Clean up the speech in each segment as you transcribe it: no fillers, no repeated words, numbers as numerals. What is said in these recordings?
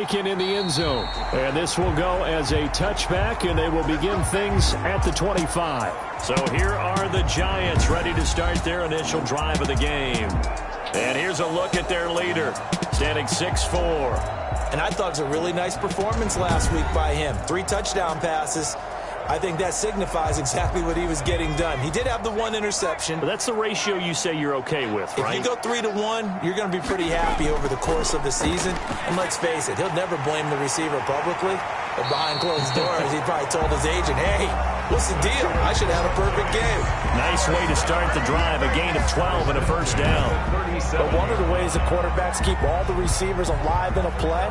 In the end zone. And this will go as a touchback, and they will begin things at the 25. So here are the Giants ready to start their initial drive of the game. And here's a look at their leader, standing 6'4". And I thought it was a really nice performance last week by him. 3 touchdown passes. I think that signifies exactly what he was getting done. He did have the 1 interception. But that's the ratio you say you're okay with, right? If you go 3-1, you're going to be pretty happy over the course of the season. And let's face it, he'll never blame the receiver publicly. But behind closed doors, he probably told his agent, hey, what's the deal? I should have a perfect game. Nice way to start the drive, a gain of 12 and a first down. But one of the ways the quarterbacks keep all the receivers alive in a play,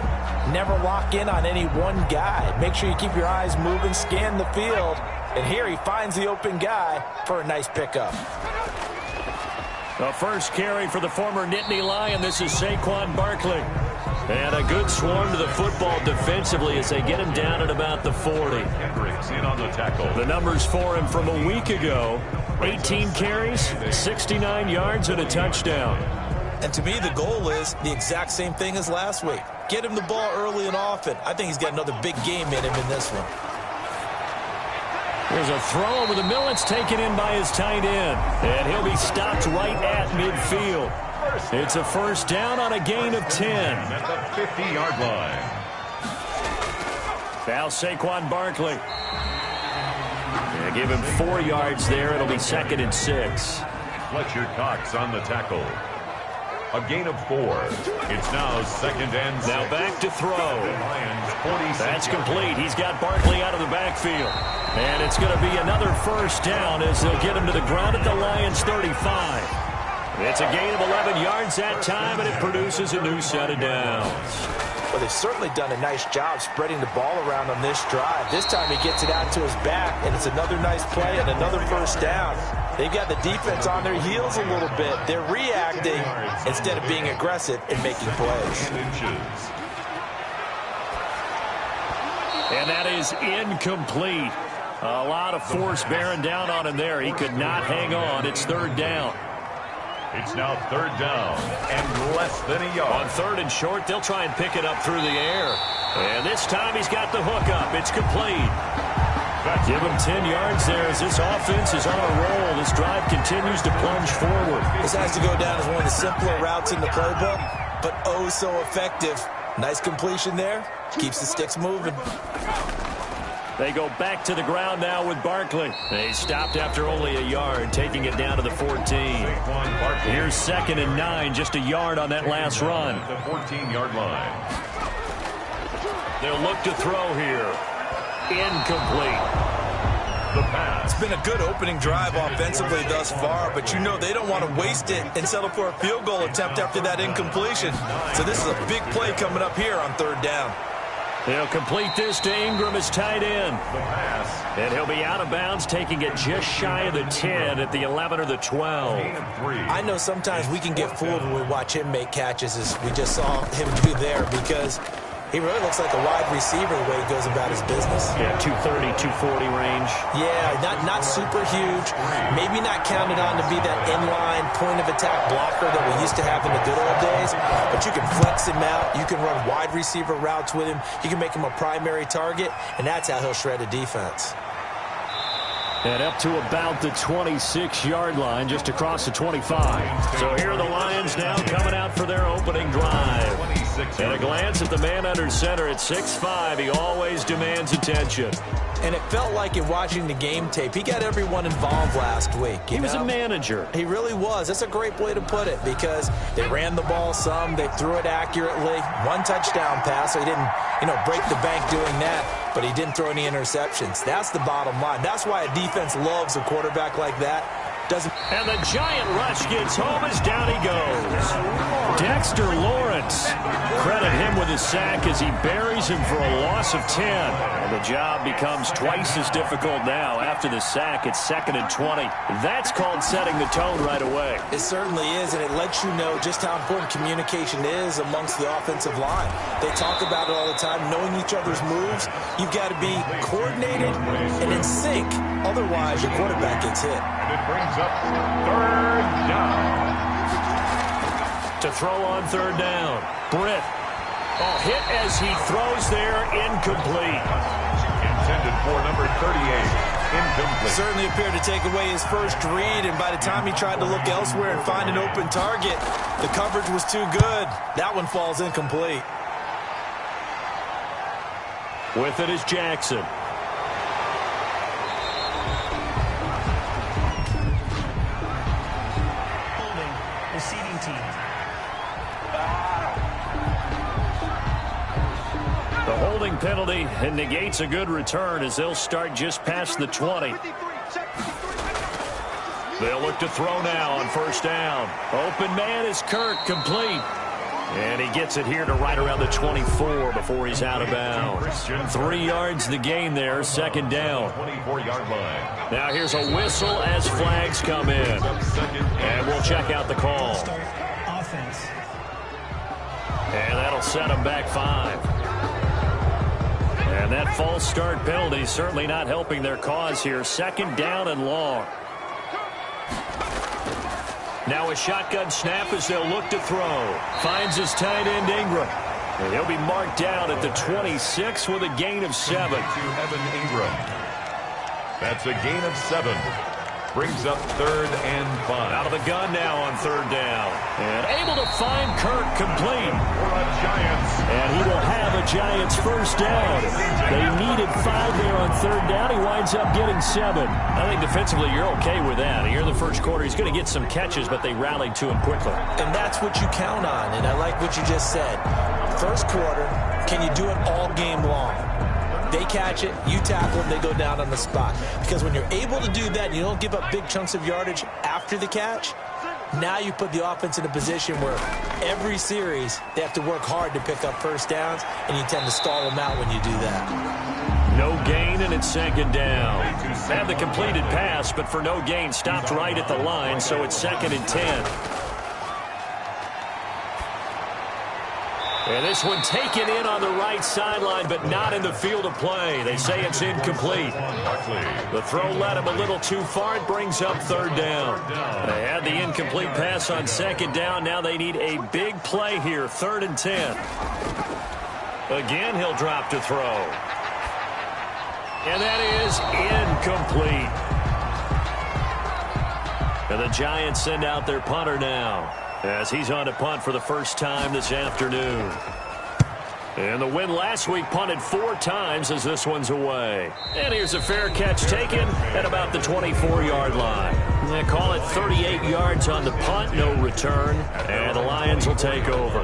never lock in on any one guy. Make sure you keep your eyes moving, scan the field. And here he finds the open guy for a nice pickup. The first carry for the former Nittany Lion. This is Saquon Barkley. And a good swarm to the football defensively as they get him down at about the 40. In on the tackle. The numbers for him from a week ago. 18 carries, 69 yards, and a touchdown. And to me, the goal is the exact same thing as last week. Get him the ball early and often. I think he's got another big game in him in this one. There's a throw over the middle. It's taken in by his tight end. And he'll be stopped right at midfield. It's a first down on a gain of 10. At the 50-yard line. Now Saquon Barkley. Yeah, give him 4 yards there. It'll be 2nd and 6. Fletcher Cox on the tackle. A gain of 4. It's now 2nd and 6. Now back to throw. That's complete. He's got Barkley out of the backfield. And it's going to be another first down as they'll get him to the ground at the Lions' 35. It's a gain of 11 yards that time, and it produces a new set of downs. Well, they've certainly done a nice job spreading the ball around on this drive. This time he gets it out to his back, and it's another nice play and another first down. They've got the defense on their heels a little bit. They're reacting instead of being aggressive and making plays. And that is incomplete. A lot of force bearing down on him there. He could not hang on. It's 3rd down. It's now 3rd down and less than a yard. On 3rd and short, they'll try and pick it up through the air. And this time he's got the hook up. It's complete. Give him 10 yards there as this offense is on a roll. This drive continues to plunge forward. This has to go down as one of the simpler routes in the playbook, but oh so effective. Nice completion there. Keeps the sticks moving. They go back to the ground now with Barkley. They stopped after only a yard, taking it down to the 14. Here's 2nd and 9, just a yard on that last run. The 14-yard line. They'll look to throw here. Incomplete. The pass. It's been a good opening drive offensively thus far, but you know they don't want to waste it and settle for a field goal attempt after that incompletion. So this is a big play coming up here on 3rd down. They'll complete this to Ingram as tight end. The pass. And he'll be out of bounds, taking it just shy of the 10 at the 11 or the 12. I know sometimes we can get fooled when we watch him make catches, as we just saw him do there, because he really looks like a wide receiver the way he goes about his business. Yeah, 230, 240 range. Yeah, not super huge. Maybe not counted on to be that inline point-of-attack blocker that we used to have in the good old days. But you can flex him out. You can run wide receiver routes with him. You can make him a primary target, and that's how he'll shred a defense. And up to about the 26-yard line, just across the 25. So here are the Lions now coming out for their opening drive. And a glance at the man under center at 6'5". He always demands attention. And it felt like in watching the game tape, he got everyone involved last week. He was a manager. He really was. That's a great way to put it, because they ran the ball some, they threw it accurately. 1 touchdown pass, so he didn't, break the bank doing that, but he didn't throw any interceptions. That's the bottom line. That's why a defense loves a quarterback like that. And the giant rush gets home as down he goes. Dexter Lawrence. Credit him with his sack as he buries him for a loss of 10. And the job becomes twice as difficult now. After the sack, it's 2nd and 20. That's called setting the tone right away. It certainly is, and it lets you know just how important communication is amongst the offensive line. They talk about it all the time, knowing each other's moves. You've got to be coordinated and in sync. Otherwise, your quarterback gets hit. And it brings up 3rd down. To throw on 3rd down. Britt. Oh, hit as he throws there, incomplete. Intended for number 38. Incomplete. Certainly appeared to take away his first read, and by the time he tried to look elsewhere and find an open target, the coverage was too good. That one falls incomplete. With it is Jackson. Holding, receiving team. The holding penalty and negates a good return as they'll start just past the 20. They'll look to throw now on first down. Open man is Kirk, complete. And he gets it here to right around the 24 before he's out of bounds. 3 yards the gain there, second down. 24-yard line. Now here's a whistle as flags come in. And we'll check out the call. Offense. And that'll set him back 5. And that false start penalty certainly not helping their cause here. Second down and long. Now a shotgun snap as they'll look to throw. Finds his tight end Ingram. And he'll be marked down at the 26 with a gain of 7. To Evan Ingram. That's a gain of 7. Brings up 3rd and 5. Out of the gun now on 3rd down. And able to find Kirk, complete. For a Giants. And he will have a Giants first down. They needed 5 there on 3rd down. He winds up getting 7. I think defensively you're okay with that. Here in the first quarter, he's going to get some catches, but they rallied to him quickly. And that's what you count on, and I like what you just said. First quarter, can you do it all game long? They catch it, you tackle them, they go down on the spot. Because when you're able to do that, you don't give up big chunks of yardage after the catch. Now you put the offense in a position where every series they have to work hard to pick up first downs, and you tend to stall them out when you do that. No gain, and it's second down. Had the completed pass, but for no gain, stopped right at the line, so it's 2nd and 10. And this one taken in on the right sideline, but not in the field of play. They say it's incomplete. The throw led him a little too far. It brings up 3rd down. They had the incomplete pass on 2nd down. Now they need a big play here, 3rd and 10. Again, he'll drop to throw. And that is incomplete. And the Giants send out their punter now, as he's on to punt for the first time this afternoon. And the win last week, punted 4 times as this one's away. And here's a fair catch taken at about the 24-yard line. They call it 38 yards on the punt, no return. And the Lions will take over.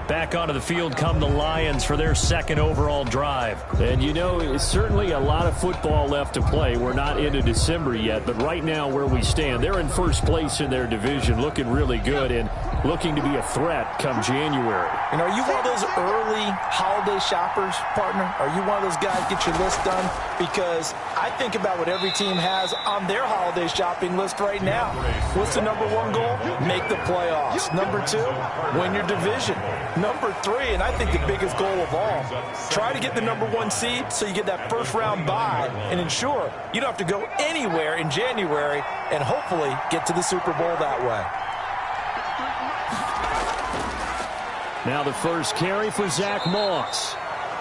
Back onto the field come the Lions for their 2nd overall drive. And, you know, it's certainly a lot of football left to play. We're not into December yet, but right now where we stand, they're in first place in their division, looking really good and looking to be a threat come January. And are you one of those early holiday shoppers, partner? Are you one of those guys get your list done? Because I think about what every team has on their holiday shopping list right now. What's the number 1 goal? Make the playoffs. Number 2, win your division. Number 3, and I think the biggest goal of all, try to get the number 1 seed so you get that first-round bye and ensure you don't have to go anywhere in January and hopefully get to the Super Bowl that way. Now the first carry for Zach Moss.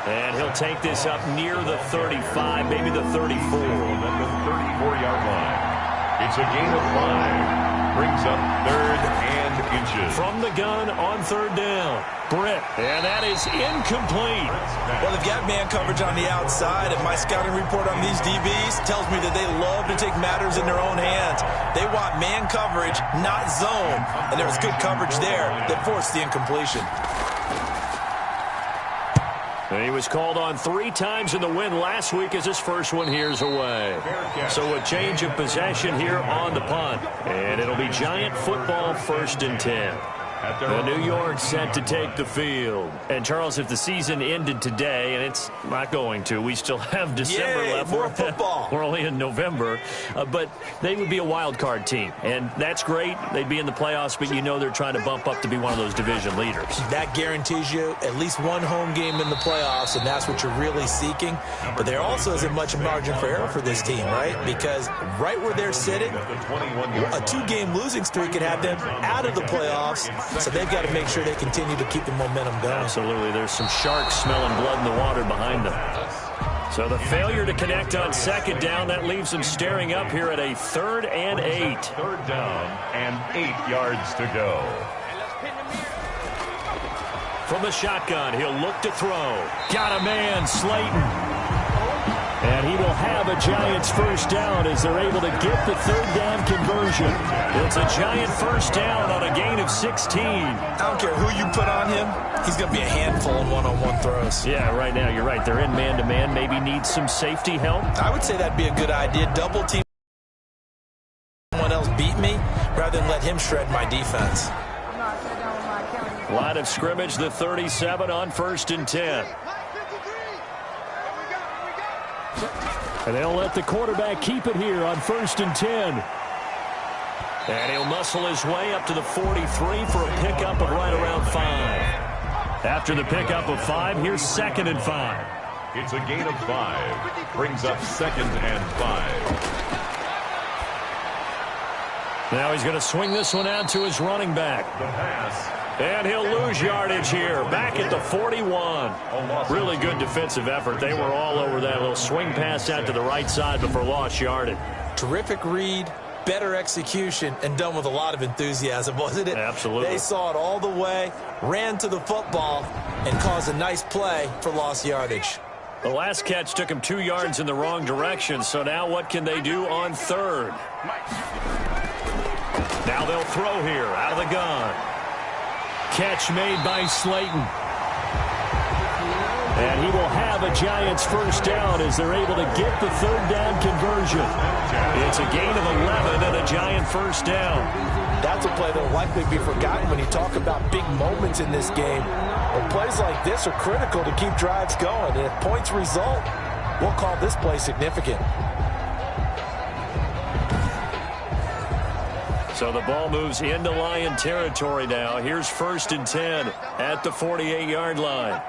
And he'll take this up near the 35, maybe the 34. At the 34-yard line. It's a gain of 5. Brings up 3rd and inches. From the gun on 3rd down. Britt. And that is incomplete. Well, they've got man coverage on the outside, and my scouting report on these DBs tells me that they love to take matters in their own hands. They want man coverage, not zone. And there was good coverage there that forced the incompletion. He was called on 3 times in the win last week as his first one here's away. So a change of possession here on the punt. And it'll be Giant football, 1st and 10. The New York set to take the field. And, Charles, if the season ended today, and it's not going to, we still have December left. More football. We're only in November. But they would be a wild card team. And that's great. They'd be in the playoffs, but you know they're trying to bump up to be one of those division leaders. That guarantees you at least 1 home game in the playoffs, and that's what you're really seeking. But there also isn't much margin for error for this team, right? Because right where they're sitting, a 2-game losing streak could have them out of the playoffs So they've got to make sure they continue to keep the momentum going. Absolutely. There's some sharks smelling blood in the water behind them. So the failure to connect on second down, that leaves them staring up here at a 3rd and 8. 3rd down and 8 yards to go. From the shotgun, he'll look to throw. Got a man, Slayton. And he will have a Giants first down as they're able to get the 3rd down conversion. It's a Giant first down on a gain of 16. I don't care who you put on him. He's going to be a handful in one-on-one throws. Yeah, right now, you're right. They're in man-to-man. Maybe need some safety help. I would say that'd be a good idea. Double team someone else beat me rather than let him shred my defense. Line of scrimmage, the 37 on 1st and 10. And they'll let the quarterback keep it here on 1st and 10. And he'll muscle his way up to the 43 for a pickup of right around 5. After the pickup of 5, here's 2nd and 5. It's a gain of 5. Brings up 2nd and 5. Now he's going to swing this one out to his running back. The pass. And he'll lose yardage here, back at the 41. Really good defensive effort. They were all over that little swing pass out to the right side before lost yardage. Terrific read, better execution, and done with a lot of enthusiasm, wasn't it? Absolutely. They saw it all the way, ran to the football, and caused a nice play for lost yardage. The last catch took him 2 yards in the wrong direction, so now what can they do on 3rd? Now they'll throw here out of the gun. Catch made by Slayton. And he will have a Giants first down as they're able to get the 3rd down conversion. It's a gain of 11 and a Giant first down. That's a play that will likely be forgotten when you talk about big moments in this game. But plays like this are critical to keep drives going. And if points result, we'll call this play significant. So the ball moves into Lion territory now. Here's 1st and 10 at the 48-yard line.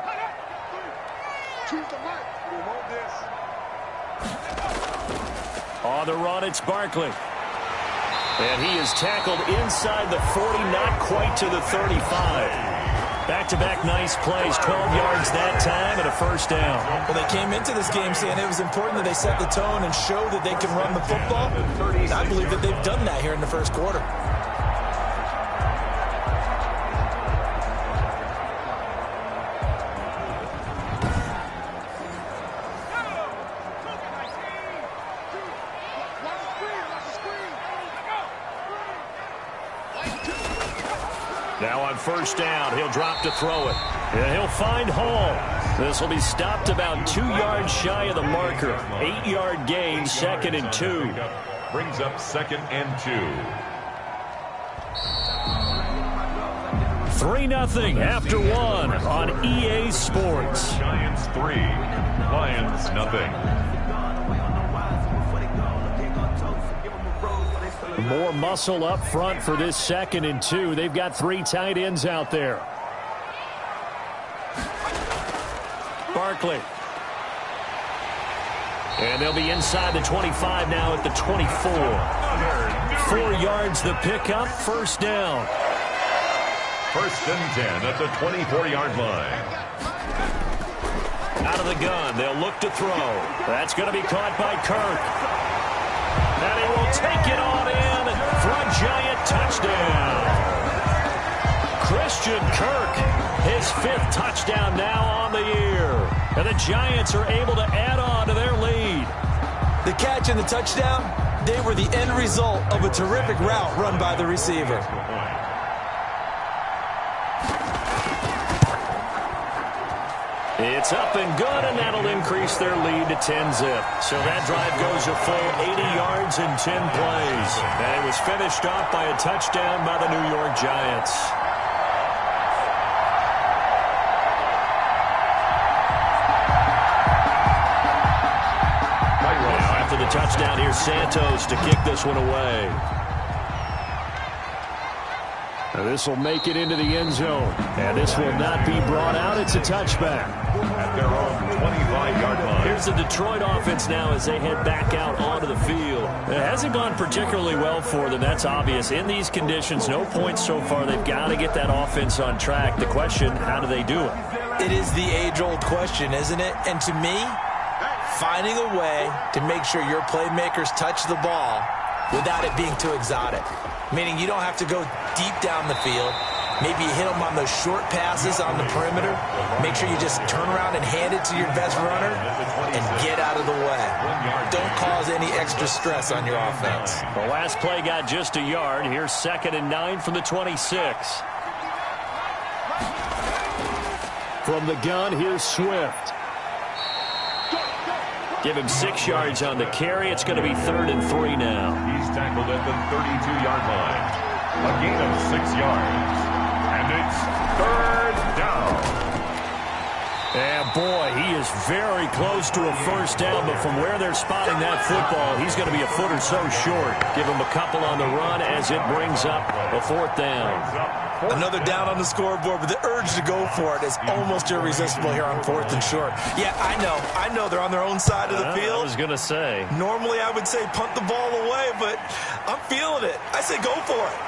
On the run, it's Barkley. And he is tackled inside the 40, not quite to the 35. Back-to-back nice plays, 12 yards that time and a first down. Well, they came into this game saying it was important that they set the tone and show that they can run the football. And I believe that they've done that here in the first quarter. Now on first down, he'll drop to throw it. And he'll find Hall. This will be stopped about 2 yards shy of the marker. 8-yard gain, 2nd and 2. Brings up 2nd and 2. 3-0 after 1 on EA Sports. Giants 3, Lions nothing. More muscle up front for this 2nd and 2. They've got 3 tight ends out there. Barkley. And they'll be inside the 25 now at the 24. 4 yards the pickup, first down. 1st and 10 at the 24-yard line. Out of the gun, they'll look to throw. That's going to be caught by Kirk. And he will take it on in for a Giant touchdown. Christian Kirk, his 5th touchdown now on the year. And the Giants are able to add on to their lead. The catch and the touchdown, they were the end result of a terrific route run by the receiver. It's up and good, and that'll increase their lead to 10-zip. So that drive goes a full 80 yards in 10 plays. And it was finished off by a touchdown by the New York Giants. Now after the touchdown, here's Santos to kick this one away. Now this will make it into the end zone. And this will not be brought out. It's a touchback. At their own 25-yard line. Here's comes the Detroit offense now as they head back out onto the field. It hasn't gone particularly well for them. That's obvious. In these conditions, no points so far. They've got to get that offense on track. The question, how do they do it? It is the age-old question, isn't it? And to me, finding a way to make sure your playmakers touch the ball without it being too exotic. Meaning you don't have to go deep down the field. Maybe you hit them on those short passes on the perimeter. Make sure you just turn around and hand it to your best runner and get out of the way. Don't cause any extra stress on your offense. The last play got just a yard. Here's 2nd and 9 from the 26. From the gun, here's Swift. Give him 6 yards on the carry. It's going to be 3rd and 3 now. He's tackled at the 32-yard line. A gain of 6 yards. And it's 3rd down. And boy, he is very close to a first down, but from where they're spotting that football, he's going to be a foot or so short. Give him a couple on the run as it brings up a 4th down. Another down on the scoreboard, but the urge to go for it is almost irresistible here on 4th and short. Yeah, I know they're on their own side of the field. I was going to say. Normally I would say punt the ball away, but I'm feeling it. I say go for it.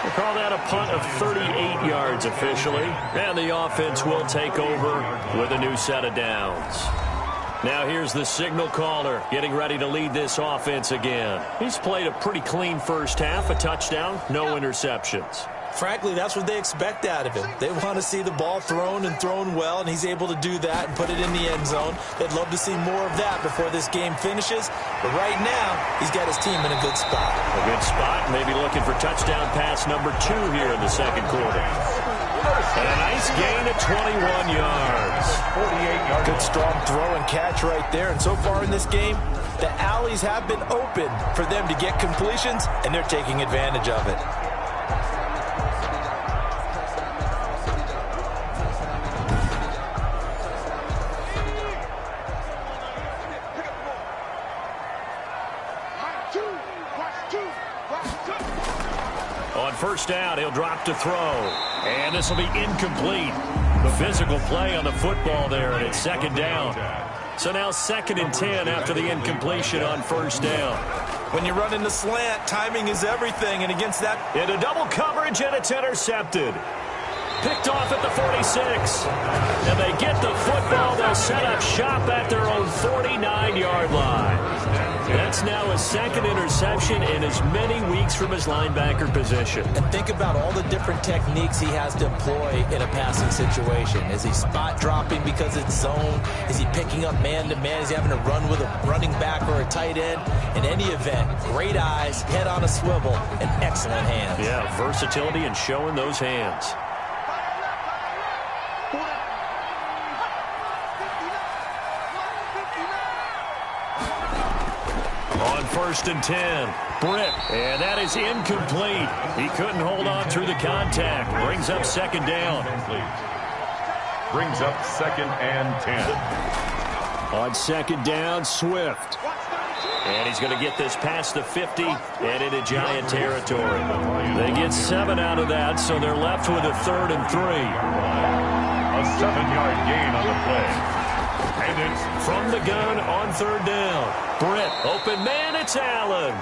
We'll call that a punt of 38 yards officially. And the offense will take over with a new set of downs. Now here's the signal caller getting ready to lead this offense again. He's played a pretty clean first half, a touchdown, no interceptions. Frankly, that's what they expect out of him. They want to see the ball thrown and thrown well, and he's able to do that and put it in the end zone. They'd love to see more of that before this game finishes. But right now, he's got his team in a good spot. A good spot, maybe looking for touchdown pass number 2 here in the second quarter. And a nice gain of 21 yards. 48 yards. Good strong throw and catch right there. And so far in this game, the alleys have been open for them to get completions, and they're taking advantage of it. On first down, he'll drop to throw. And this will be incomplete. The physical play on the football there, and it's 2nd down. So now 2nd and 10 after the incompletion on first down. When you run in the slant, timing is everything, and against that... Into double coverage, and it's intercepted. Picked off at the 46. And they get the football. They'll set up shop at their own 49-yard line. That's now his 2nd interception in as many weeks from his linebacker position. And think about all the different techniques he has to employ in a passing situation. Is he spot dropping because it's zone? Is he picking up man-to-man? Is he having to run with a running back or a tight end? In any event, great eyes, head on a swivel, and excellent hands. Yeah, versatility and showing those hands. On 1st and 10, Britt, and that is incomplete. He couldn't hold on through the contact. Brings up 2nd down. Brings up 2nd and 10. On 2nd down, Swift. And he's going to get this past the 50 and into Giant territory. They get 7 out of that, so they're left with a 3rd and 3. A 7-yard gain on the play. And it's from the gun on 3rd down. Britt, open man, it's Allen.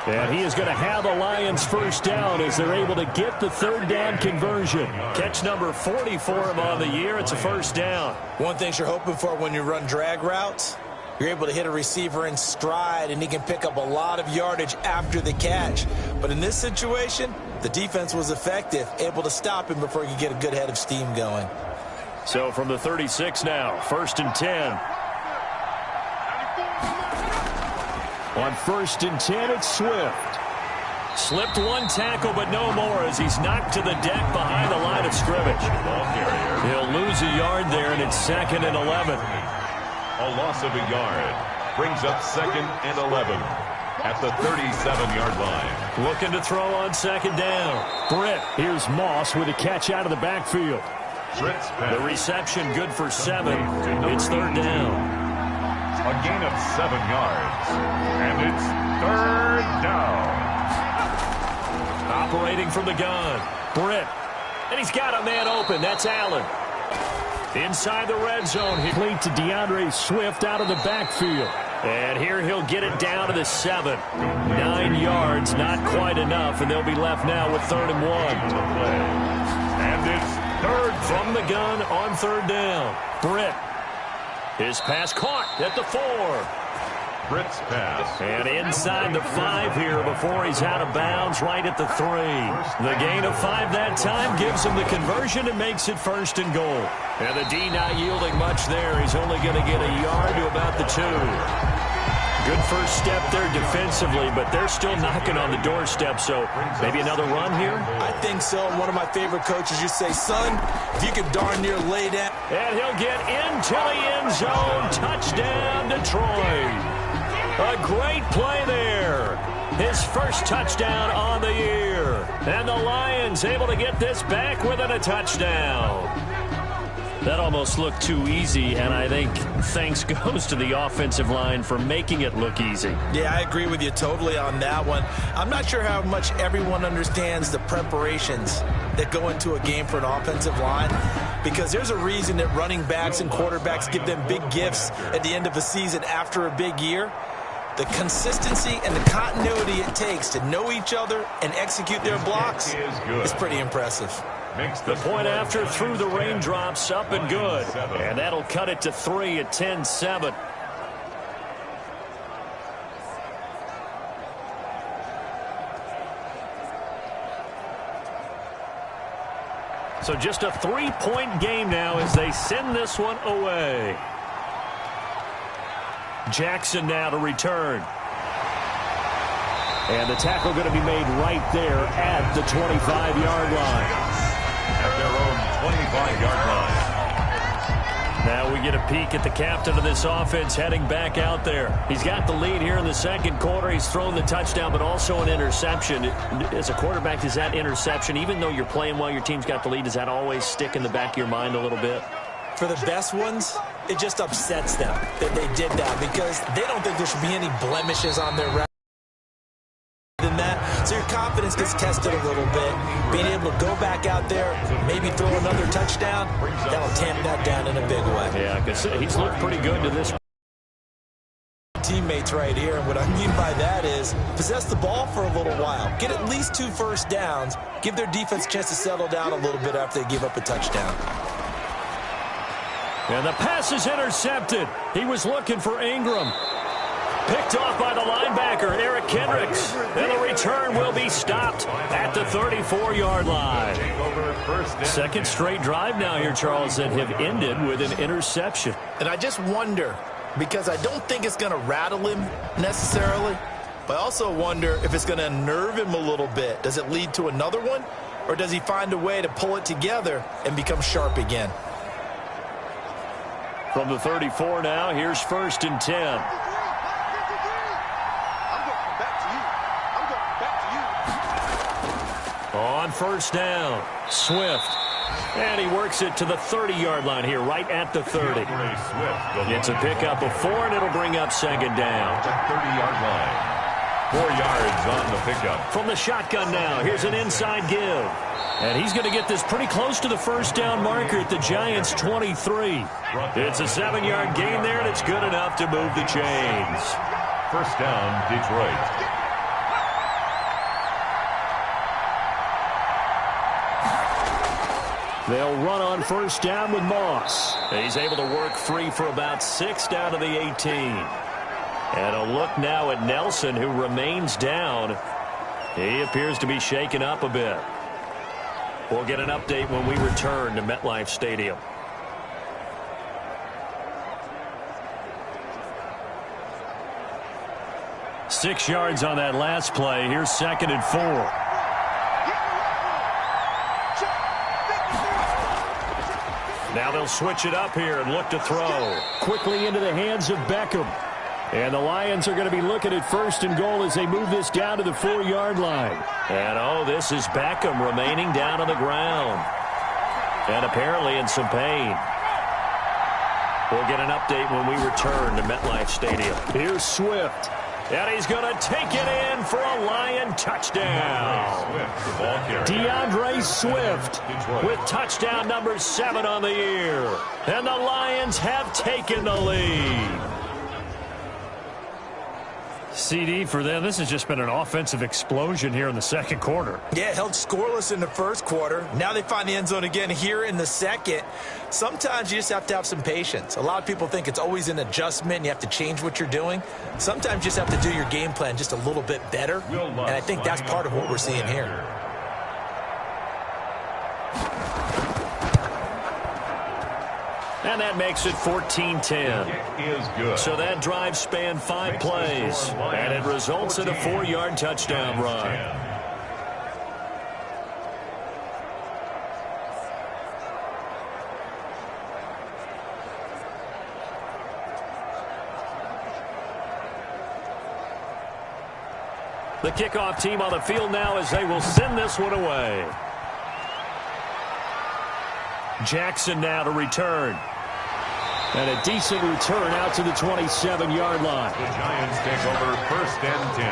And he is going to have the Lions first down as they're able to get the 3rd down conversion. Catch number 40 for him on the year. It's a first down. One thing you're hoping for when you run drag routes, you're able to hit a receiver in stride, and he can pick up a lot of yardage after the catch. But in this situation, the defense was effective, able to stop him before he could get a good head of steam going. So from the 36 now, 1st and 10. On 1st and 10, it's Swift. Slipped one tackle, but no more as he's knocked to the deck behind the line of scrimmage. He'll lose a yard there, and it's 2nd and 11. A loss of a yard brings up 2nd and 11 at the 37-yard line. Looking to throw on 2nd down. Britt, here's Moss with a catch out of the backfield. The reception good for 7. It's 3rd down. A gain of 7 yards. And it's 3rd down. Operating from the gun. Britt. And he's got a man open. That's Allen. Inside the red zone. He played to DeAndre Swift out of the backfield. And here he'll get it down to the 7. 9 yards, not quite enough, and they'll be left now with 3rd and 1. And it's 3rd from the gun on 3rd down. Britt. His pass caught at the 4. Britt's pass. And inside the 5 here before he's out of bounds right at the 3. The gain of 5 that time gives him the conversion and makes it 1st and goal. And the D not yielding much there. He's only going to get a yard to about the 2. Good first step there defensively, but they're still knocking on the doorstep, so maybe another run here? I think so. One of my favorite coaches, you say, son, if you could darn near lay down. And he'll get into the end zone. Touchdown, Detroit. A great play there. His first touchdown on the year. And the Lions able to get this back within a touchdown. That almost looked too easy, and I think thanks goes to the offensive line for making it look easy. Yeah, I agree with you totally on that one. I'm not sure how much everyone understands the preparations that go into a game for an offensive line, because there's a reason that running backs and quarterbacks give them big gifts at the end of a season after a big year. The consistency and the continuity it takes to know each other and execute their blocks is pretty impressive. The point after through the raindrops, up and good. And that'll cut it to 3 at 10-7. So just a 3-point game now as they send this one away. Jackson now to return. And the tackle going to be made right there at the 25-yard line. At their own 25-yard line. Now we get a peek at the captain of this offense heading back out there. He's got the lead here in the 2nd quarter. He's thrown the touchdown, but also an interception. As a quarterback, does that interception, even though you're playing while your team's got the lead, does that always stick in the back of your mind a little bit? For the best ones, it just upsets them that they did that because they don't think there should be any blemishes on their record than that. So your confidence gets tested a little bit. Being able to go back out there, maybe throw another touchdown, that'll tamp that down in a big way. Yeah, because he's looked pretty good to this teammates right here, and what I mean by that is possess the ball for a little while, get at least 2 first downs, give their defense a chance to settle down a little bit after they give up a touchdown. And the pass is intercepted. He was looking for Ingram. Picked off by the linebacker, Eric Kendricks. And the return will be stopped at the 34-yard line. 2nd straight drive now here, Charles, that have ended with an interception. And I just wonder, because I don't think it's going to rattle him necessarily, but I also wonder if it's going to unnerve him a little bit. Does it lead to another one? Or does he find a way to pull it together and become sharp again? From the 34 now, here's 1st and 10. On 1st down, Swift. And he works it to the 30-yard line here, right at the 30. It's a pickup of 4, and it'll bring up 2nd down. 30-yard line. 4 yards on the pickup. From the shotgun now, here's an inside give. And he's going to get this pretty close to the 1st down marker at the Giants' 23. It's a 7-yard gain there, and it's good enough to move the chains. 1st down, Detroit. They'll run on 1st down with Moss. He's able to work free for about 6 down to the 18. And a look now at Nelson, who remains down. He appears to be shaken up a bit. We'll get an update when we return to MetLife Stadium. Six yards on that last play. Here's 2nd and 4. Now they'll switch it up here and look to throw. Quickly into the hands of Beckham. And the Lions are going to be looking at 1st and goal as they move this down to the 4-yard line. And, oh, this is Beckham remaining down on the ground. And apparently in some pain. We'll get an update when we return to MetLife Stadium. Here's Swift. And he's going to take it in for a Lion touchdown. DeAndre Swift with touchdown number 7 on the year. And the Lions have taken the lead. CD for them, this has just been an offensive explosion here in the second quarter. Yeah, held scoreless in the first quarter. Now they find the end zone again here in the second. Sometimes you just have to have some patience. A lot of people think it's always an adjustment and you have to change what you're doing. Sometimes you just have to do your game plan just a little bit better, and I think that's part of what we're seeing here. And that makes it 14-10. So that drive spanned 5 plays, and it results in a 4-yard touchdown run. The kickoff team on the field now as they will send this one away. Jackson now to return. And a decent return out to the 27-yard line. The Giants take over 1st and 10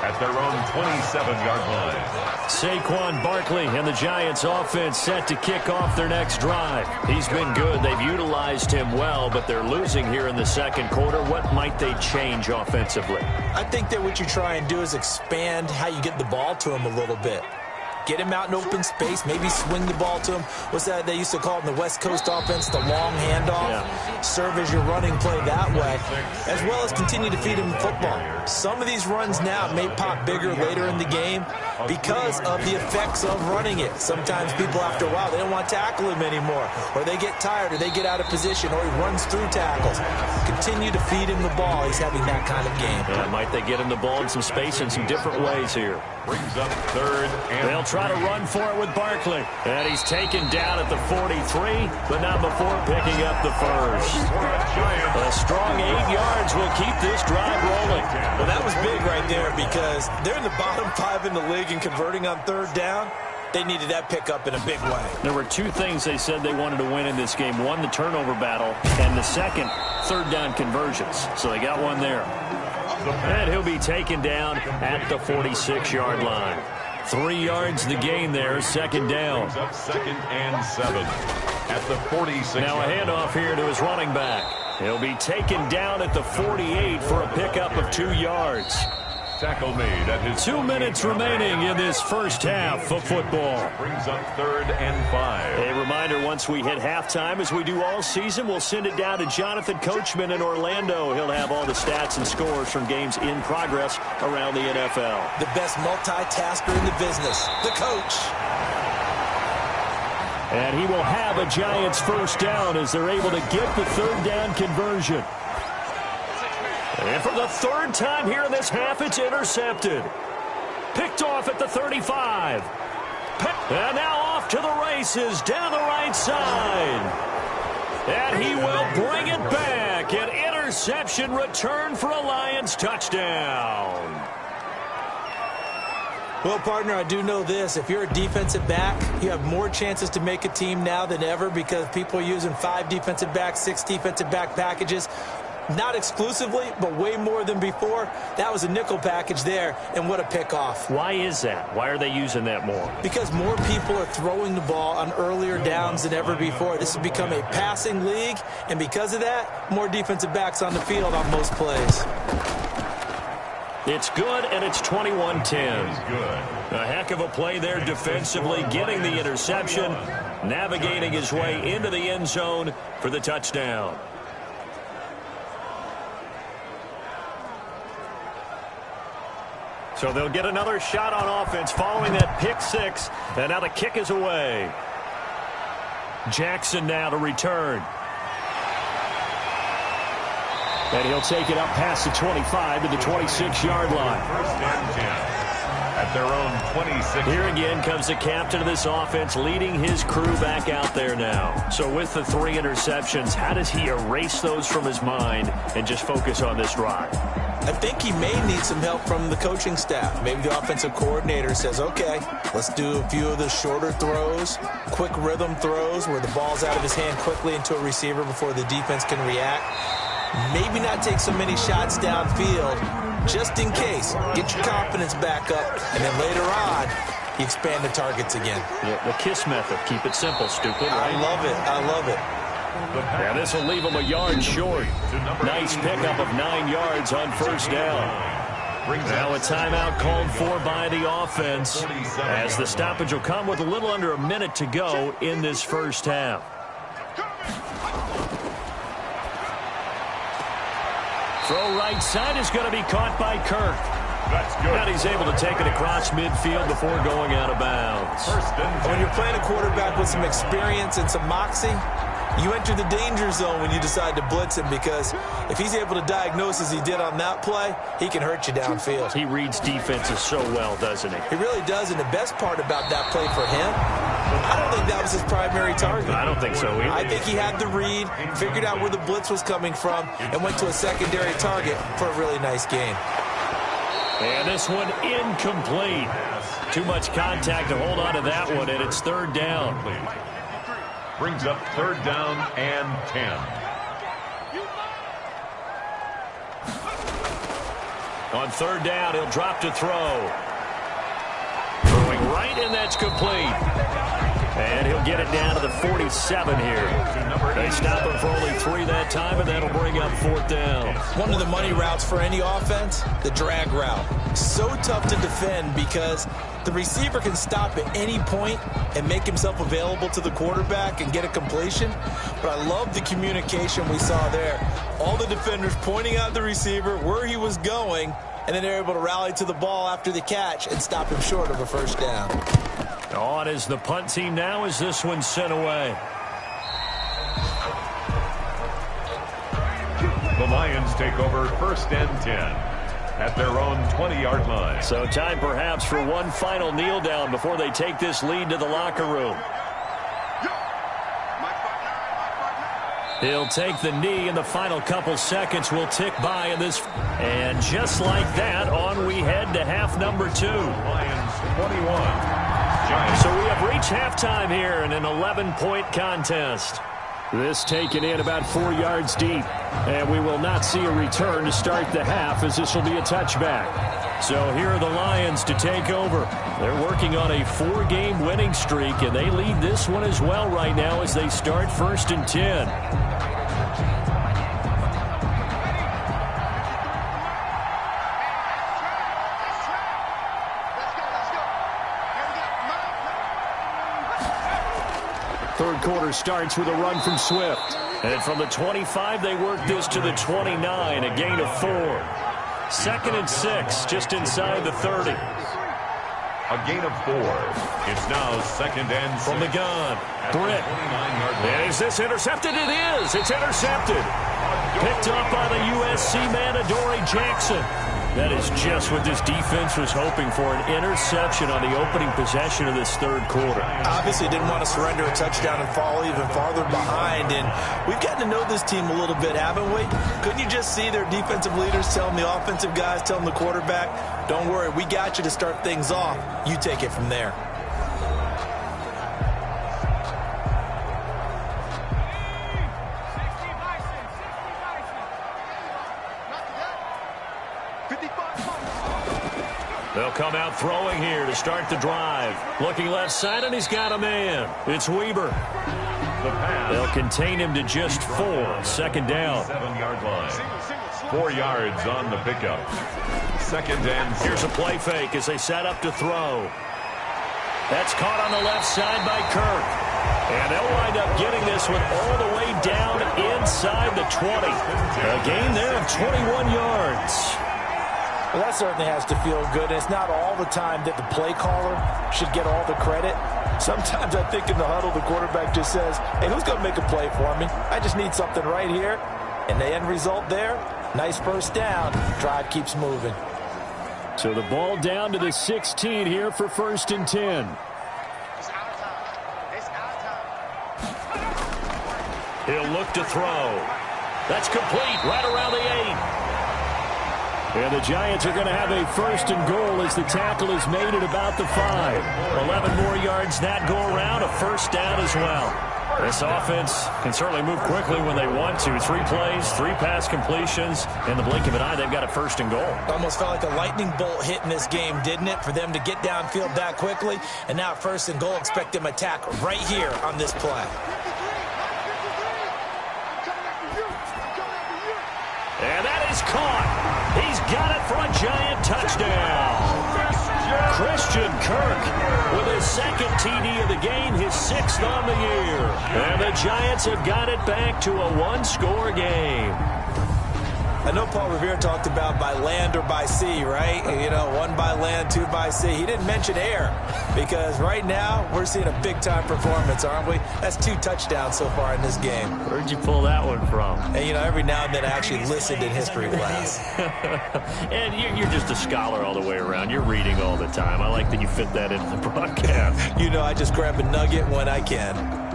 at their own 27-yard line. Saquon Barkley and the Giants offense set to kick off their next drive. He's been good. They've utilized him well, but they're losing here in the second quarter. What might they change offensively? I think that what you try and do is expand how you get the ball to him a little bit. Get him out in open space, maybe swing the ball to him. What's that they used to call it in the West Coast offense, the long handoff? Yeah. Serve as your running play that way, as well as continue to feed him football. Some of these runs now may pop bigger later in the game because of the effects of running it. Sometimes people, after a while, they don't want to tackle him anymore, or they get tired, or they get out of position, or he runs through tackles. Continue to feed him the ball. He's having that kind of game. Yeah, might they get him the ball in some space in some different ways here? Brings up 3rd and they'll try to run for it with Barkley. And he's taken down at the 43, but not before picking up the first. A strong 8 yards will keep this drive rolling. Well, that was big right there because they're in the bottom 5 in the league and converting on 3rd down. They needed that pickup in a big way. There were 2 things they said they wanted to win in this game. One, the turnover battle, and the second, 3rd down conversions. So they got one there. And he'll be taken down at the 46-yard line. 3 yards the gain there, 2nd down. 2nd and 7 at the 46. Now a handoff here to his running back. He'll be taken down at the 48 for a pickup of 2 yards. Tackle made at his 2 minutes remaining in this first half of football. Brings up 3rd and 5. A reminder, once we hit halftime, as we do all season, we'll send it down to Jonathan Coachman in Orlando. He'll have all the stats and scores from games in progress around the NFL. The best multitasker in the business, the coach. And he will have a Giants first down as they're able to get the 3rd down conversion. And for the 3rd time here in this half, it's intercepted. Picked off at the 35. And now off to the races down the right side. And he will bring it back. An interception return for a Lions touchdown. Well, partner, I do know this. If you're a defensive back, you have more chances to make a team now than ever because people are using 5 defensive backs, 6 defensive back packages. Not exclusively, but way more than before. That was a nickel package there, and what a pickoff. Why is that? Why are they using that more? Because more people are throwing the ball on earlier downs than ever before. This has become a passing league, and because of that, more defensive backs on the field on most plays. It's good, and it's 21-10. A heck of a play there defensively, getting the interception, navigating his way into the end zone for the touchdown. So they'll get another shot on offense following that pick 6, and now the kick is away. Jackson now to return. And he'll take it up past the 25 to the 26-yard line. 1st and 10 at their own 26. Here again comes the captain of this offense leading his crew back out there now. So with the 3 interceptions, how does he erase those from his mind and just focus on this drive? I think he may need some help from the coaching staff. Maybe the offensive coordinator says, okay, let's do a few of the shorter throws, quick rhythm throws where the ball's out of his hand quickly into a receiver before the defense can react. Maybe not take so many shots downfield, just in case. Get your confidence back up, and then later on, you expand the targets again. The KISS method. Keep it simple, stupid. Right? I love it. I love it. Yeah, this will leave him a yard short. Nice pickup of 9 yards on first down. Now a timeout called for by the offense, as the stoppage will come with a little under a minute to go in this first half. Throw right side is going to be caught by Kirk. That's good. And he's able to take it across midfield before going out of bounds. When you're playing a quarterback with some experience and some moxie, you enter the danger zone when you decide to blitz him, because if he's able to diagnose as he did on that play, he can hurt you downfield. He reads defenses so well, doesn't he? He really does, and the best part about that play for him, I don't think that was his primary target. I don't think so either. I think he had the read, figured out where the blitz was coming from, and went to a secondary target for a really nice gain. And this one incomplete. Too much contact to hold on to that one, and it's third down. Brings up third down and 10. On third down, he'll drop to throw. Throwing right, and that's complete. And he'll get it down to the 47 here. They stop him for only 3 that time, and that'll bring up fourth down. One of the money routes for any offense, the drag route. So tough to defend because the receiver can stop at any point and make himself available to the quarterback and get a completion. But I love the communication we saw there. All the defenders pointing out the receiver, where he was going, and then they're able to rally to the ball after the catch and stop him short of a first down. On is the punt team now as this one's sent away. The Lions take over first and 10 at their own 20-yard line. So time perhaps for one final kneel down before they take this lead to the locker room. He'll take the knee, and the final couple seconds will tick by in this. And just like that, on we head to half number 2. Lions 21. Giants. So we have reached halftime here in an 11-point contest. This taken in about 4 yards deep. And we will not see a return to start the half, as this will be a touchback. So here are the Lions to take over. They're working on a 4-game winning streak, and they lead this one as well right now as they start first and 10. Third quarter starts with a run from Swift. And from the 25, they work this to the 29, a gain of 4. 2nd and 6, just inside the 30. A gain of 4. It's now 2nd and 6. From the gun, Britt. Is this intercepted? It is. It's intercepted. Picked up by the USC man, Adoree Jackson. That is just what this defense was hoping for, an interception on the opening possession of this third quarter. Obviously didn't want to surrender a touchdown and fall even farther behind, and we've gotten to know this team a little bit, haven't we? Couldn't you just see their defensive leaders telling the offensive guys, telling the quarterback, don't worry, we got you to start things off. You take it from there. They'll come out throwing here to start the drive. Looking left side, and he's got a man. It's Weber. They'll contain him to just 4. 2nd down. 7-yard line. 4 yards on the pickup. 2nd and 6. Here's a play fake as they set up to throw. That's caught on the left side by Kirk. And they'll wind up getting this one all the way down inside the 20. A gain there of 21 yards. Well, that certainly has to feel good. And it's not all the time that the play caller should get all the credit. Sometimes I think in the huddle, the quarterback just says, hey, who's going to make a play for me? I just need something right here. And the end result there, nice first down. Drive keeps moving. So the ball down to the 16 here for 1st and 10. He'll look to throw. That's complete right around the 8. And the Giants are going to have a 1st and goal as the tackle is made at about the 5. 11 more yards that go around, a first down as well. This offense can certainly move quickly when they want to. 3 plays, 3 pass completions. In the blink of an eye, they've got a 1st and goal. Almost felt like a lightning bolt hit in this game, didn't it? For them to get downfield that quickly. And now 1st and goal, expect them to attack right here on this play. And that is caught. He's got it for a Giant touchdown. Christian Kirk with his 2nd TD of the game, his 6th on the year. And the Giants have got it back to a 1-score game. I know Paul Revere talked about by land or by sea, right? You know, 1 by land, 2 by sea. He didn't mention air because right now we're seeing a big-time performance, aren't we? That's 2 touchdowns so far in this game. Where'd you pull that one from? And, you know, every now and then I actually listened in history class. And you're just a scholar all the way around. You're reading all the time. I like that you fit that into the broadcast. You know, I just grab a nugget when I can.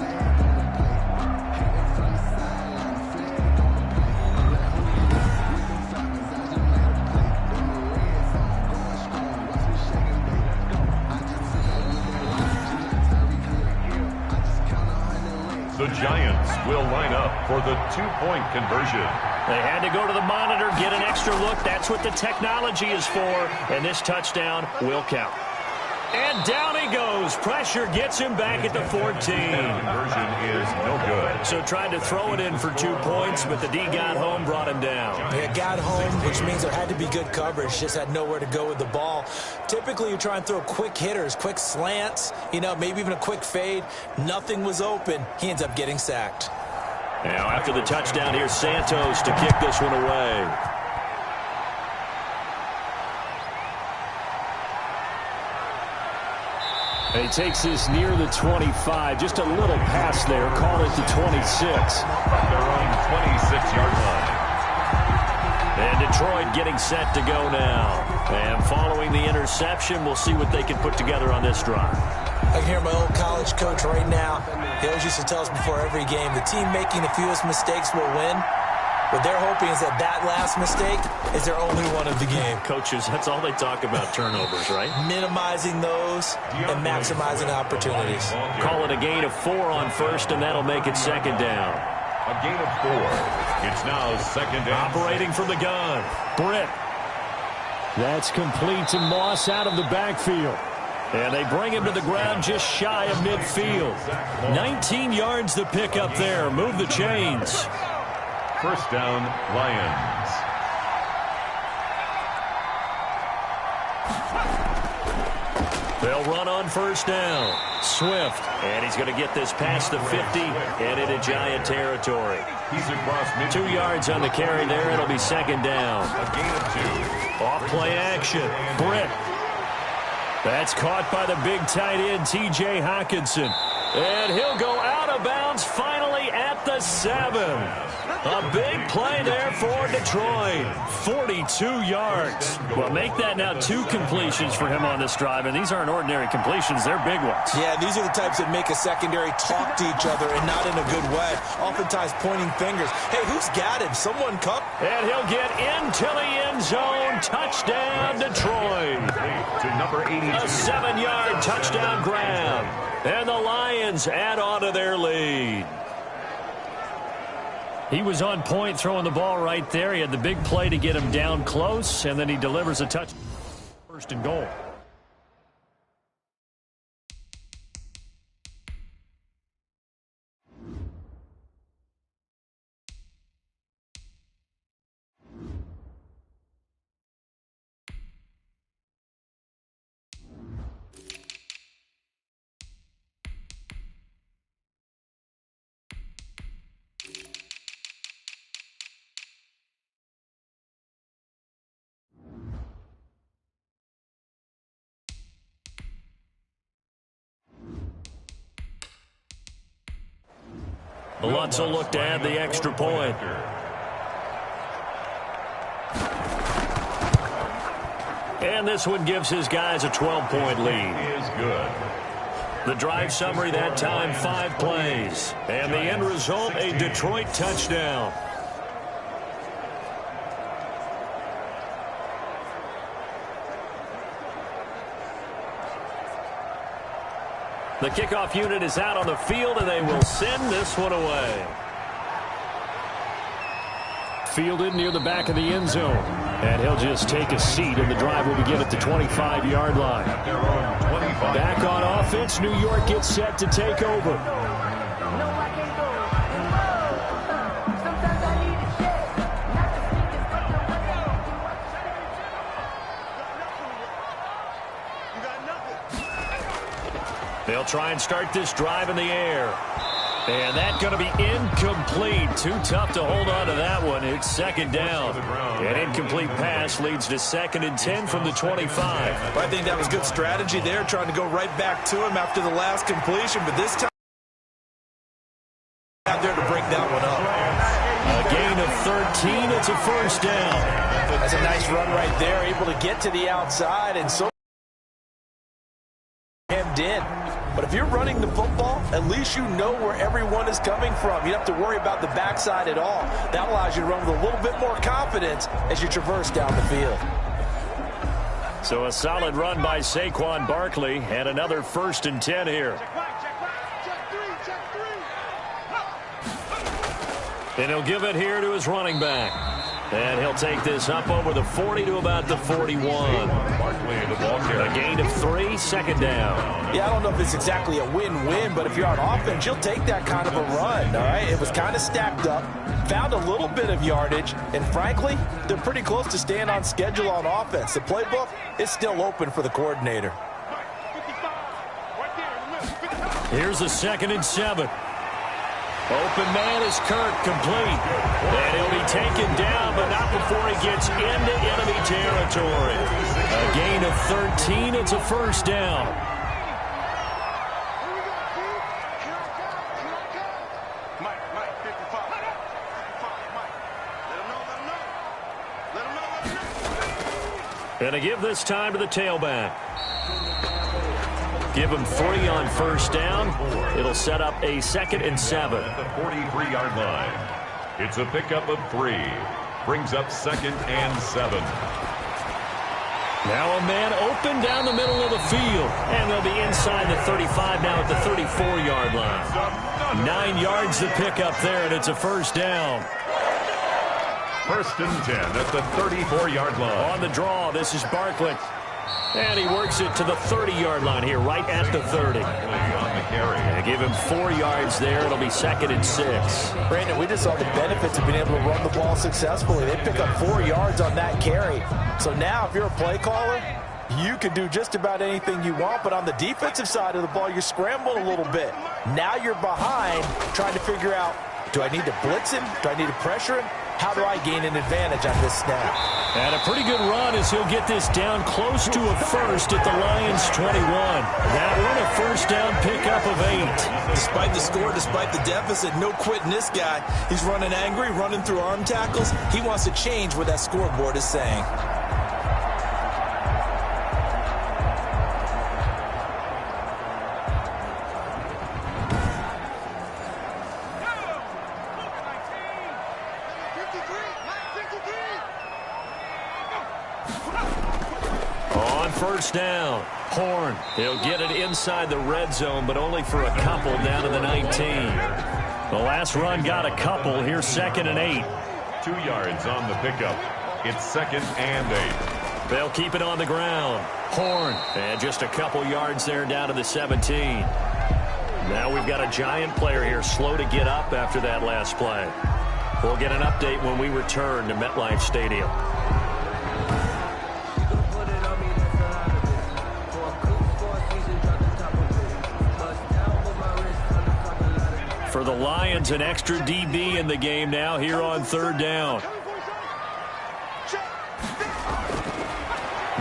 The Giants will line up for the 2-point conversion. They had to go to the monitor, get an extra look. That's what the technology is for. And this touchdown will count. And down he goes. Pressure gets him back at the 14. Conversion is no good. So tried to throw it in for 2 points, but the D got home, brought him down. It got home, which means there had to be good coverage. Just had nowhere to go with the ball. Typically, you try and throw quick hitters, quick slants, you know, maybe even a quick fade. Nothing was open. He ends up getting sacked. Now, after the touchdown, here's Santos to kick this one away. He takes this near the 25. Just a little pass there. Call it to 26. Their own 26-yard line. And Detroit getting set to go now. And following the interception, we'll see what they can put together on this drive. I can hear my old college coach right now. He always used to tell us before every game, the team making the fewest mistakes will win. What they're hoping is that last mistake is their only one of the game. Coaches, that's all they talk about, turnovers, right? Minimizing those and maximizing opportunities. Call it a gain of 4 on 1st, and that'll make it 2nd down. A gain of 4. It's now 2nd down. Operating from the gun. Britt. That's complete to Moss out of the backfield. And they bring him to the ground just shy of midfield. 19 yards to pick up there. Move the chains. 1st down, Lions. They'll run on 1st down. Swift. And he's going to get this past the 50 and into Giant territory. He's across midfield. 2 yards on the carry there. It'll be 2nd down. A gain of 2. Off-play action. Britt. That's caught by the big tight end, T.J. Hawkinson. And he'll go out of bounds finally at the 7. A big play there for Detroit. 42 yards. Well, make that now 2 completions for him on this drive, and these aren't ordinary completions. They're big ones. Yeah, these are the types that make a secondary talk to each other and not in a good way. Oftentimes pointing fingers. Hey, who's got him? Someone come. And he'll get into the end zone. Touchdown, Detroit. To number 82. A 7-yard touchdown grab. And the Lions add on to their lead. He was on point throwing the ball right there. He had the big play to get him down close, and then he delivers a touch. 1st and goal. Lutz will look to add the extra point. And this one gives his guys a 12-point lead. Is good. The drive summary that time, 5 plays. And the end result, a Detroit touchdown. The kickoff unit is out on the field, and they will send this one away. Fielded near the back of the end zone. And he'll just take a seat, and the drive will begin at the 25-yard line. Back on offense, New York gets set to take over. They'll try and start this drive in the air. And that's going to be incomplete. Too tough to hold on to that one. It's second down. An incomplete pass leads to 2nd and 10 from the 25. I think that was good strategy there, trying to go right back to him after the last completion. But this time, out there to break that one up. A gain of 13. It's a first down. That's a nice run right there, able to get to the outside and so hemmed in. But if you're running the football, at least you know where everyone is coming from. You don't have to worry about the backside at all. That allows you to run with a little bit more confidence as you traverse down the field. So a solid run by Saquon Barkley, and another 1st and 10 here. And he'll give it here to his running back. And he'll take this up over the 40 to about the 41. A gain of 3, 2nd down. Yeah, I don't know if it's exactly a win-win, but if you're on offense, you'll take that kind of a run, all right? It was kind of stacked up, found a little bit of yardage, and frankly, they're pretty close to staying on schedule on offense. The playbook is still open for the coordinator. Here's a 2nd and 7. Open man is Kirk, complete. And he'll be taken down, but not before he gets into enemy territory. A gain of 13. It's a first down. And to give this time to the tailback. Give him 3 on first down. It'll set up a 2nd and 7. At the 43-yard line. It's a pickup of 3. Brings up 2nd and 7. Now a man open down the middle of the field. And they'll be inside the 35 now at the 34-yard line. 9 yards to pick up there, and it's a first down. 1st and 10 at the 34-yard line. On the draw, this is Barkley. And he works it to the 30-yard line here, right at the 30. And give him 4 yards there. It'll be 2nd and 6. Brandon, we just saw the benefits of being able to run the ball successfully. They pick up 4 yards on that carry. So now if you're a play caller, you can do just about anything you want. But on the defensive side of the ball, you're scrambling a little bit. Now you're behind trying to figure out, do I need to blitz him? Do I need to pressure him? How do I gain an advantage on this snap? And a pretty good run as he'll get this down close to a first at the Lions' 21. That one a first down pickup of 8. Despite the score, despite the deficit, no quitting this guy. He's running angry, running through arm tackles. He wants to change what that scoreboard is saying. First down. Horn. He'll get it inside the red zone, but only for a couple down to the 19. The last run got a couple. Here's 2nd and 8. 2 yards on the pickup. It's 2nd and 8. They'll keep it on the ground. Horn. And just a couple yards there down to the 17. Now we've got a Giant player here slow to get up after that last play. We'll get an update when we return to MetLife Stadium. For the Lions, an extra DB in the game now here on 3rd down.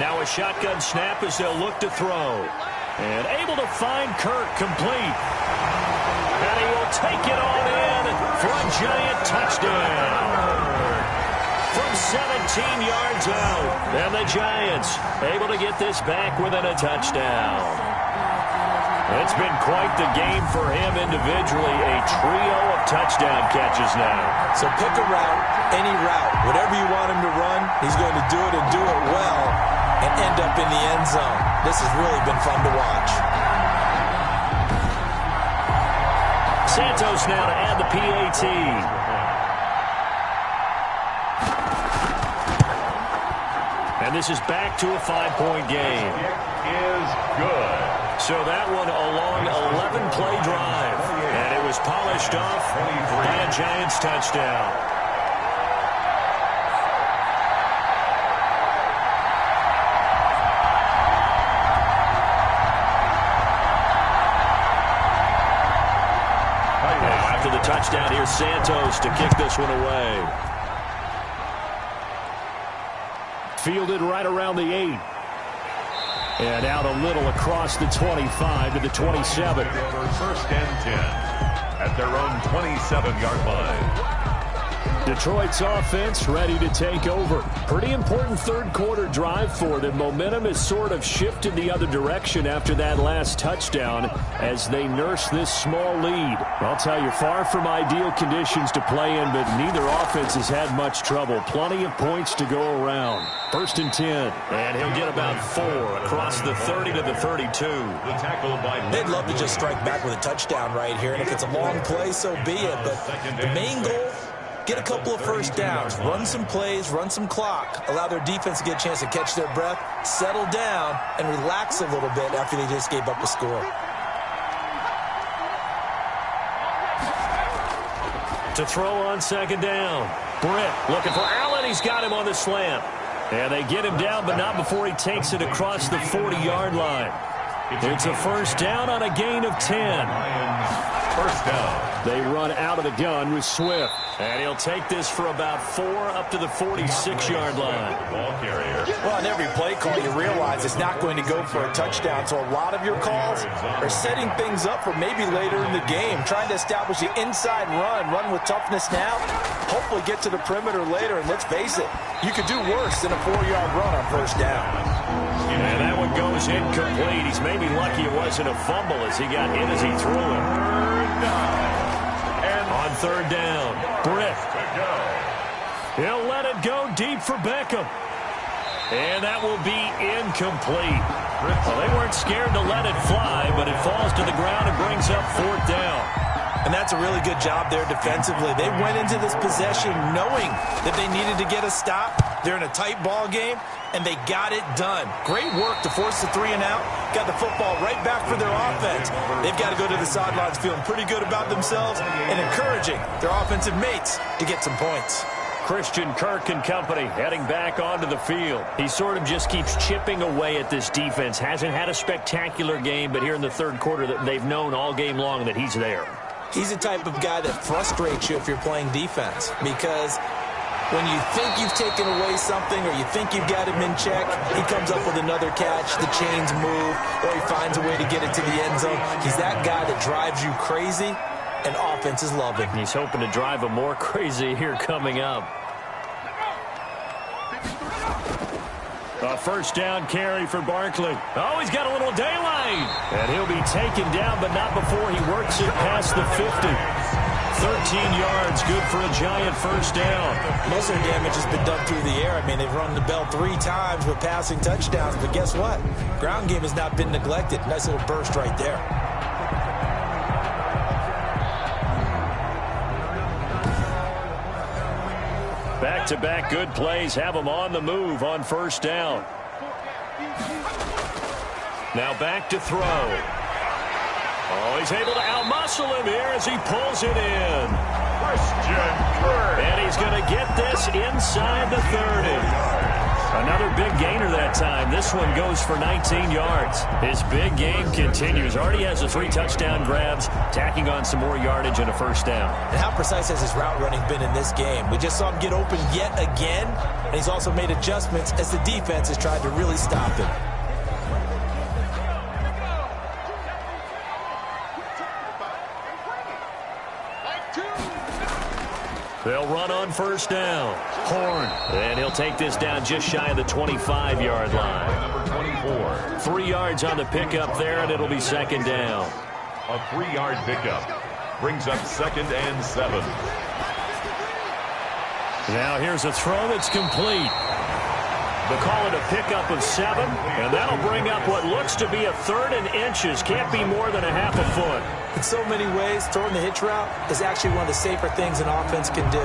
Now a shotgun snap as they'll look to throw. And able to find Kirk, complete. And he will take it all in for a Giant touchdown. From 17 yards out. And the Giants able to get this back within a touchdown. It's been quite the game for him individually. A trio of touchdown catches now. So pick a route, any route. Whatever you want him to run, he's going to do it and do it well and end up in the end zone. This has really been fun to watch. Santos now to add the PAT. And this is back to a 5-point game. Is good. So that one a long 11-play drive. And it was polished off by a Giants touchdown. After the touchdown, here's Santos to kick this one away. Fielded right around the 8. And out a little across the 25 to the 27. For first and 10 at their own 27-yard line. Detroit's offense ready to take over. Pretty important third-quarter drive for them. Momentum has sort of shifted the other direction after that last touchdown as they nurse this small lead. I'll tell you, far from ideal conditions to play in, but neither offense has had much trouble. Plenty of points to go around. First and 10. And he'll get about 4 across the 30 to the 32. They'd love to just strike back with a touchdown right here, and if it's a long play, so be it. But the main goal, get a couple of first downs, run some plays, run some clock, allow their defense to get a chance to catch their breath, settle down, and relax a little bit after they just gave up a score. To throw on second down. Britt looking for Allen. He's got him on the slant. And they get him down, but not before he takes it across the 40-yard line. It's a first down on a gain of 10. First down. They run out of the gun with Swift. And he'll take this for about 4 up to the 46-yard line. Ball carrier. Well, on every play call, you realize it's not going to go for a touchdown. So a lot of your calls are setting things up for maybe later in the game, trying to establish the inside run with toughness now, hopefully get to the perimeter later. And let's face it, you could do worse than a 4-yard run on first down. And that one goes incomplete. He's maybe lucky it wasn't a fumble as he got hit as he threw it. On third down, Britt. He'll let it go deep for Beckham. And that will be incomplete. Well, they weren't scared to let it fly, but it falls to the ground and brings up fourth down. And that's a really good job there defensively. They went into this possession knowing that they needed to get a stop. They're in a tight ball game, and they got it done. Great work to force the 3 and out. Got the football right back for their offense. They've got to go to the sidelines feeling pretty good about themselves and encouraging their offensive mates to get some points. Christian Kirk and company heading back onto the field. He sort of just keeps chipping away at this defense. Hasn't had a spectacular game, but here in the third quarter that they've known all game long that he's there. He's the type of guy that frustrates you if you're playing defense, because when you think you've taken away something or you think you've got him in check, he comes up with another catch, the chains move, or he finds a way to get it to the end zone. He's that guy that drives you crazy, and offenses love him. He's hoping to drive him more crazy here coming up. A first down carry for Barkley. Oh, he's got a little daylight. And he'll be taken down, but not before he works it past the 50. 13 yards, good for a Giant first down. Most of their damage has been done through the air. I mean, they've run the bell 3 times with passing touchdowns, but guess what? Ground game has not been neglected. Nice little burst right there. Back-to-back good plays have them on the move on first down. Now back to throw. Oh, he's able to outmuscle him here as he pulls it in. Christian Kirk. And he's going to get this inside the 30. Another big gainer that time. This one goes for 19 yards. His big game continues. Already has the 3 touchdown grabs, tacking on some more yardage and a first down. And how precise has his route running been in this game? We just saw him get open yet again, and he's also made adjustments as the defense has tried to really stop him. They'll run on first down. Horn. And he'll take this down just shy of the 25-yard line. Number 24. 3 yards on the pickup there, and it'll be second down. A 3-yard pickup brings up 2nd and 7. Now here's a throw that's complete. They'll call it a pickup of 7, and that'll bring up what looks to be a 3rd and inches. Can't be more than a half a foot. In so many ways, throwing the hitch route is actually one of the safer things an offense can do.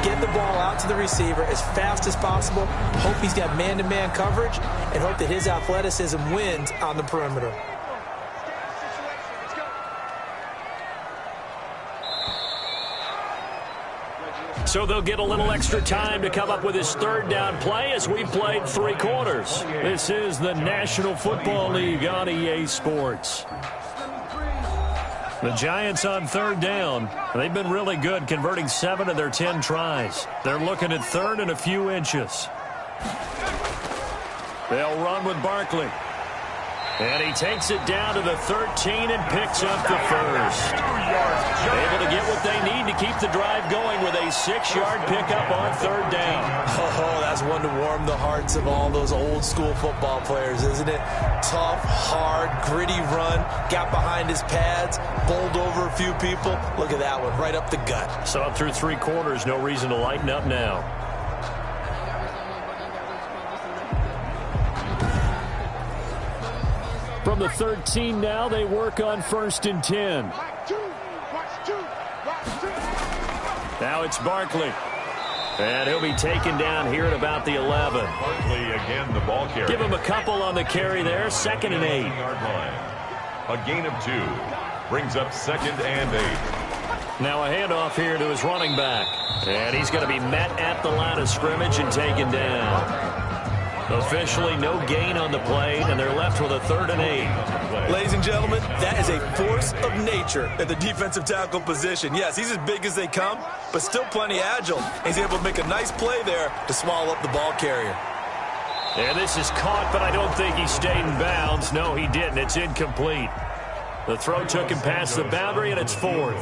Get the ball out to the receiver as fast as possible, hope he's got man-to-man coverage, and hope that his athleticism wins on the perimeter. So they'll get a little extra time to come up with his 3rd down play as we've played 3 quarters. This is the National Football League on EA Sports. The Giants on 3rd down. They've been really good, converting 7 of their 10 tries. They're looking at 3rd and a few inches. They'll run with Barkley. And he takes it down to the 13 and picks up the 1st. Able to get what they need to keep the drive going with a 6-yard pickup on 3rd down. Oh, that's one to warm the hearts of all those old-school football players, isn't it? Tough, hard, gritty run. Got behind his pads, bowled over a few people. Look at that one, right up the gut. Saw it through 3 quarters. No reason to lighten up now. From the 13 now, they work on 1st and 10. Now it's Barkley. And he'll be taken down here at about the 11. Barkley again, the ball carrier. Give him a couple on the carry there. 2nd and 8. A gain of 2. Brings up 2nd and 8. Now a handoff here to his running back. And he's going to be met at the line of scrimmage and taken down. Officially no gain on the play, and they're left with a 3rd and 8. Ladies and gentlemen, that is a force of nature at the defensive tackle position. Yes, he's as big as they come, but still plenty agile. He's able to make a nice play there to swallow up the ball carrier. And this is caught, but I don't think he stayed in bounds. No, he didn't. It's incomplete. The throw took him past the boundary, and it's 4th.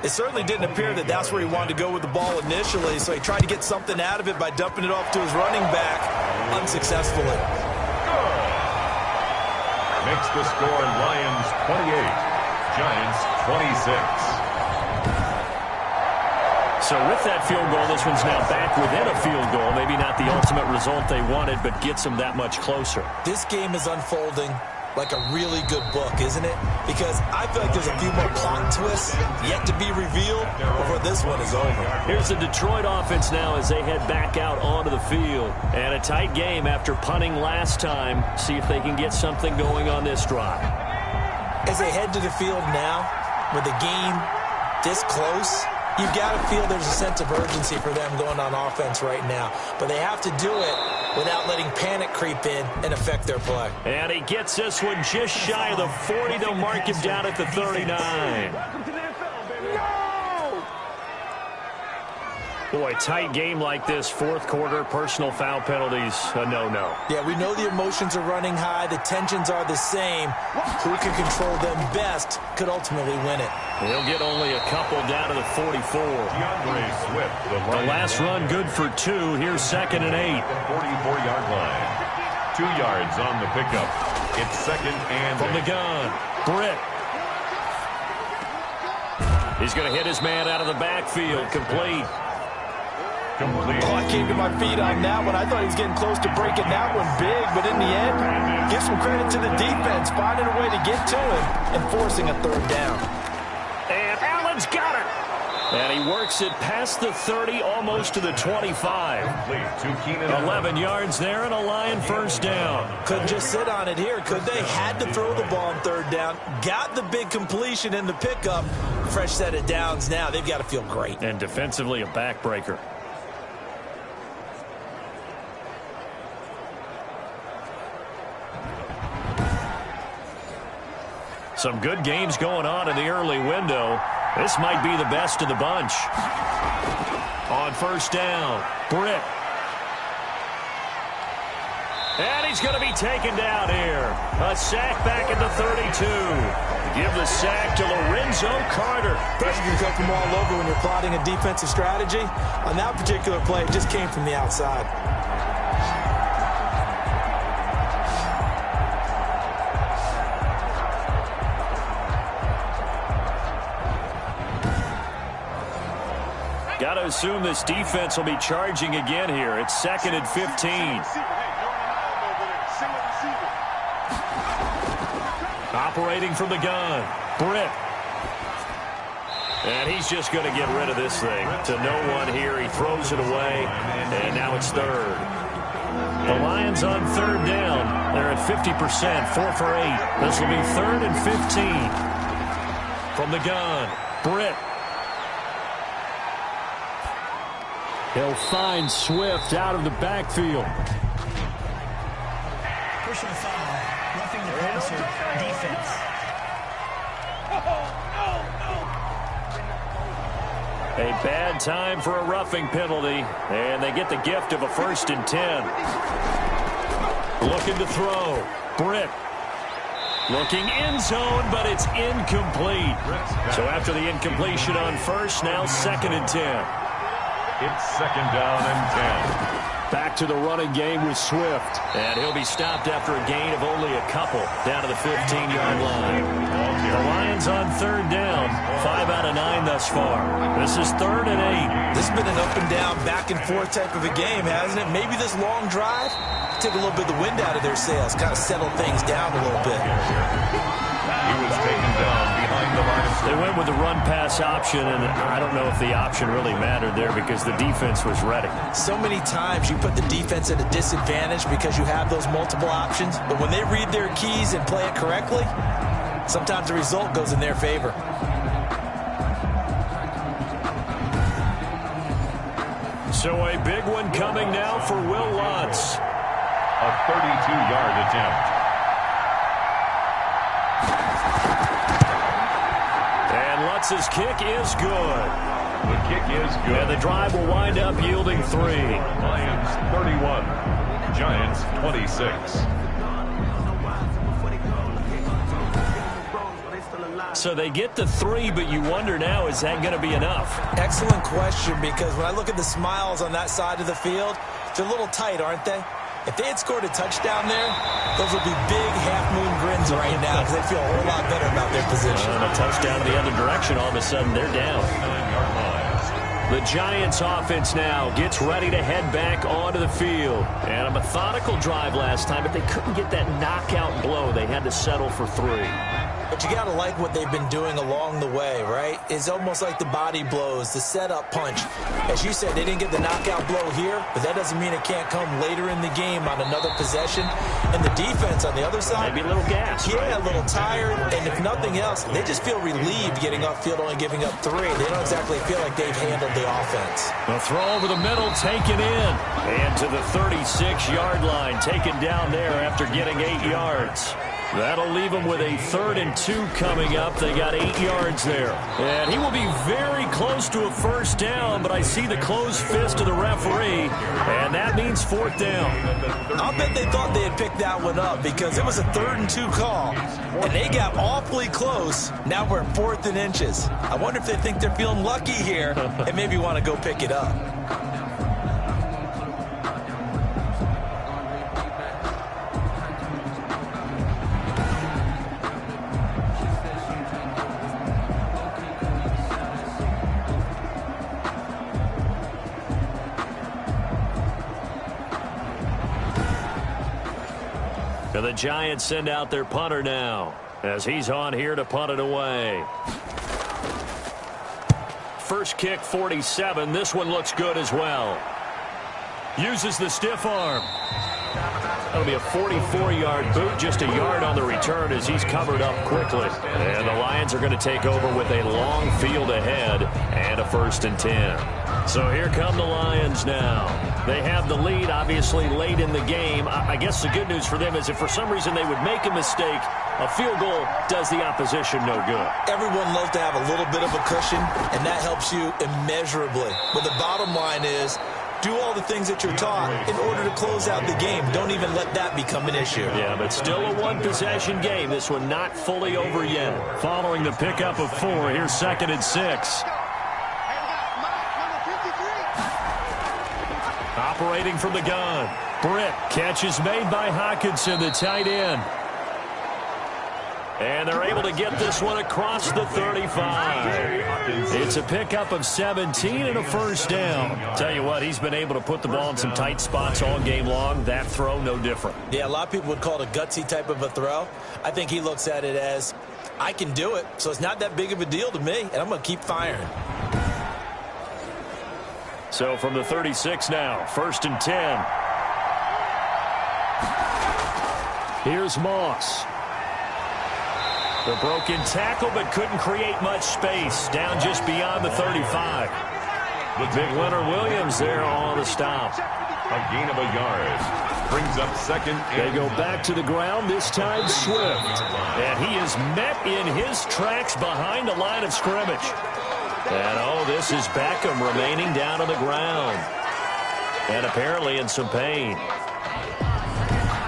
It certainly didn't appear that that's where he wanted to go with the ball initially, so he tried to get something out of it by dumping it off to his running back unsuccessfully. Makes the score Lions 28, Giants 26. So with that field goal, this one's now back within a field goal. Maybe not the ultimate result they wanted, but gets them that much closer. This game is unfolding like a really good book, isn't it? Because I feel like there's a few more plot twists yet to be revealed before this one is over. Here's the Detroit offense now as they head back out onto the field. And a tight game after punting last time. See if they can get something going on this drive. As they head to the field now, with the game this close, you've got to feel there's a sense of urgency for them going on offense right now. But they have to do it without letting panic creep in and affect their play. And he gets this one just shy of the 40. They'll mark him down at the 39. Boy, tight game like this, 4th quarter, personal foul penalties, a no-no. Yeah, we know the emotions are running high. The tensions are the same. Who can control them best could ultimately win it. He'll get only a couple down to the 44. The last run good for 2. Here's 2nd and 8. 44-yard line. 2 yards on the pickup. It's 2nd and 8. From the gun, Britt. He's going to hit his man out of the backfield. Complete. Oh, I came to my feet on that one. I thought he was getting close to breaking that one big, but in the end, give some credit to the defense, finding a way to get to him and forcing a 3rd down. And Allen's got it. And he works it past the 30, almost to the 25. 11 yards there and a Lion 1st down. Couldn't just sit on it here, could they? Had to throw the ball on 3rd down. Got the big completion in the pickup. Fresh set of downs now. They've got to feel great. And defensively a backbreaker. Some good games going on in the early window. This might be the best of the bunch. On 1st down, Britt. And he's going to be taken down here. A sack back at the 32. Give the sack to Lorenzo Carter. Pressure can come from all over when you're plotting a defensive strategy. On that particular play, it just came from the outside. Got to assume this defense will be charging again here. It's 2nd and 15. Operating from the gun, Britt. And he's just going to get rid of this thing. To no one here. He throws it away, and now it's third. The Lions on third down. They're at 50%, 4 for 8. This will be 3rd and 15. From the gun, Britt. He'll find Swift out of the backfield. Personal foul. Roughing the passer. Defense. A bad time for a roughing penalty, and they get the gift of a 1st and 10. Looking to throw, Britt. Looking end zone, but it's incomplete. So after the incompletion on first, now 2nd and 10. It's 2nd down and 10. Back to the running game with Swift. And he'll be stopped after a gain of only a couple down to the 15-yard line. The Lions on third down. 5 out of 9 thus far. This is 3rd and 8. This has been an up and down, back and forth type of a game, hasn't it? Maybe this long drive took a little bit of the wind out of their sails, kind of settled things down a little bit. He was taken down behind the line of scrimmage. They went with the run-pass option, and I don't know if the option really mattered there because the defense was ready. So many times you put the defense at a disadvantage because you have those multiple options, but when they read their keys and play it correctly, sometimes the result goes in their favor. So a big one coming now for Will Lutz. A 32-yard attempt. And Lutz's kick is good. The kick is good. And the drive will wind up yielding 3. Lions 31, Giants 26. So they get the 3, but you wonder now, is that going to be enough? Excellent question, because when I look at the smiles on that side of the field, they're a little tight, aren't they? If they had scored a touchdown there, those would be big half-moon grins right now because they feel a whole lot better about their position. And a touchdown in the other direction, all of a sudden they're down. 9-yard line. The Giants offense now gets ready to head back onto the field. And a methodical drive last time, but they couldn't get that knockout blow. They had to settle for 3. But you got to like what they've been doing along the way, right? It's almost like the body blows, the setup punch. As you said, they didn't get the knockout blow here, but that doesn't mean it can't come later in the game on another possession. And the defense on the other side, Maybe a little gas. yeah, right? a little tired. And if nothing else, they just feel relieved getting upfield, only giving up 3. They don't exactly feel like they've handled the offense. A throw over the middle, taken in. And to the 36-yard line, taken down there after getting 8 yards. That'll leave them with a 3rd and 2 coming up. They got 8 yards there. And he will be very close to a 1st down, but I see the closed fist of the referee, and that means 4th down. I'll bet they thought they had picked that one up because it was a 3rd and 2 call, and they got awfully close. Now we're at 4th and inches. I wonder if they think they're feeling lucky here and maybe want to go pick it up. And the Giants send out their punter now as he's on here to punt it away. First kick, 47. This one looks good as well. Uses the stiff arm. That'll be a 44-yard boot, just a yard on the return as he's covered up quickly. And the Lions are going to take over with a long field ahead and a 1st and 10. So here come the Lions now. They have the lead, obviously, late in the game. I guess the good news for them is if for some reason they would make a mistake, a field goal does the opposition no good. Everyone loves to have a little bit of a cushion, and that helps you immeasurably. But the bottom line is, do all the things that you're taught in order to close out the game. Don't even let that become an issue. Yeah, but still a one-possession game. This one not fully over yet. Following the pickup of 4, here's 2nd and 6. Operating from the gun. Britt, catch is made by Hawkinson, the tight end. And they're able to get this one across the 35. It's a pickup of 17 and a first down. Tell you what, he's been able to put the ball in some tight spots all game long. That throw, no different. Yeah, a lot of people would call it a gutsy type of a throw. I think he looks at it as, I can do it, so it's not that big of a deal to me, and I'm going to keep firing. So from the 36 now, 1st and 10. Here's Moss. The broken tackle, but couldn't create much space. Down just beyond the 35. The big winner, Williams, there on the stop. A gain of a yard. Brings up 2nd. They go back to the ground, this time Swift. And he is met in his tracks behind the line of scrimmage. And, oh, this is Beckham remaining down on the ground. And apparently in some pain.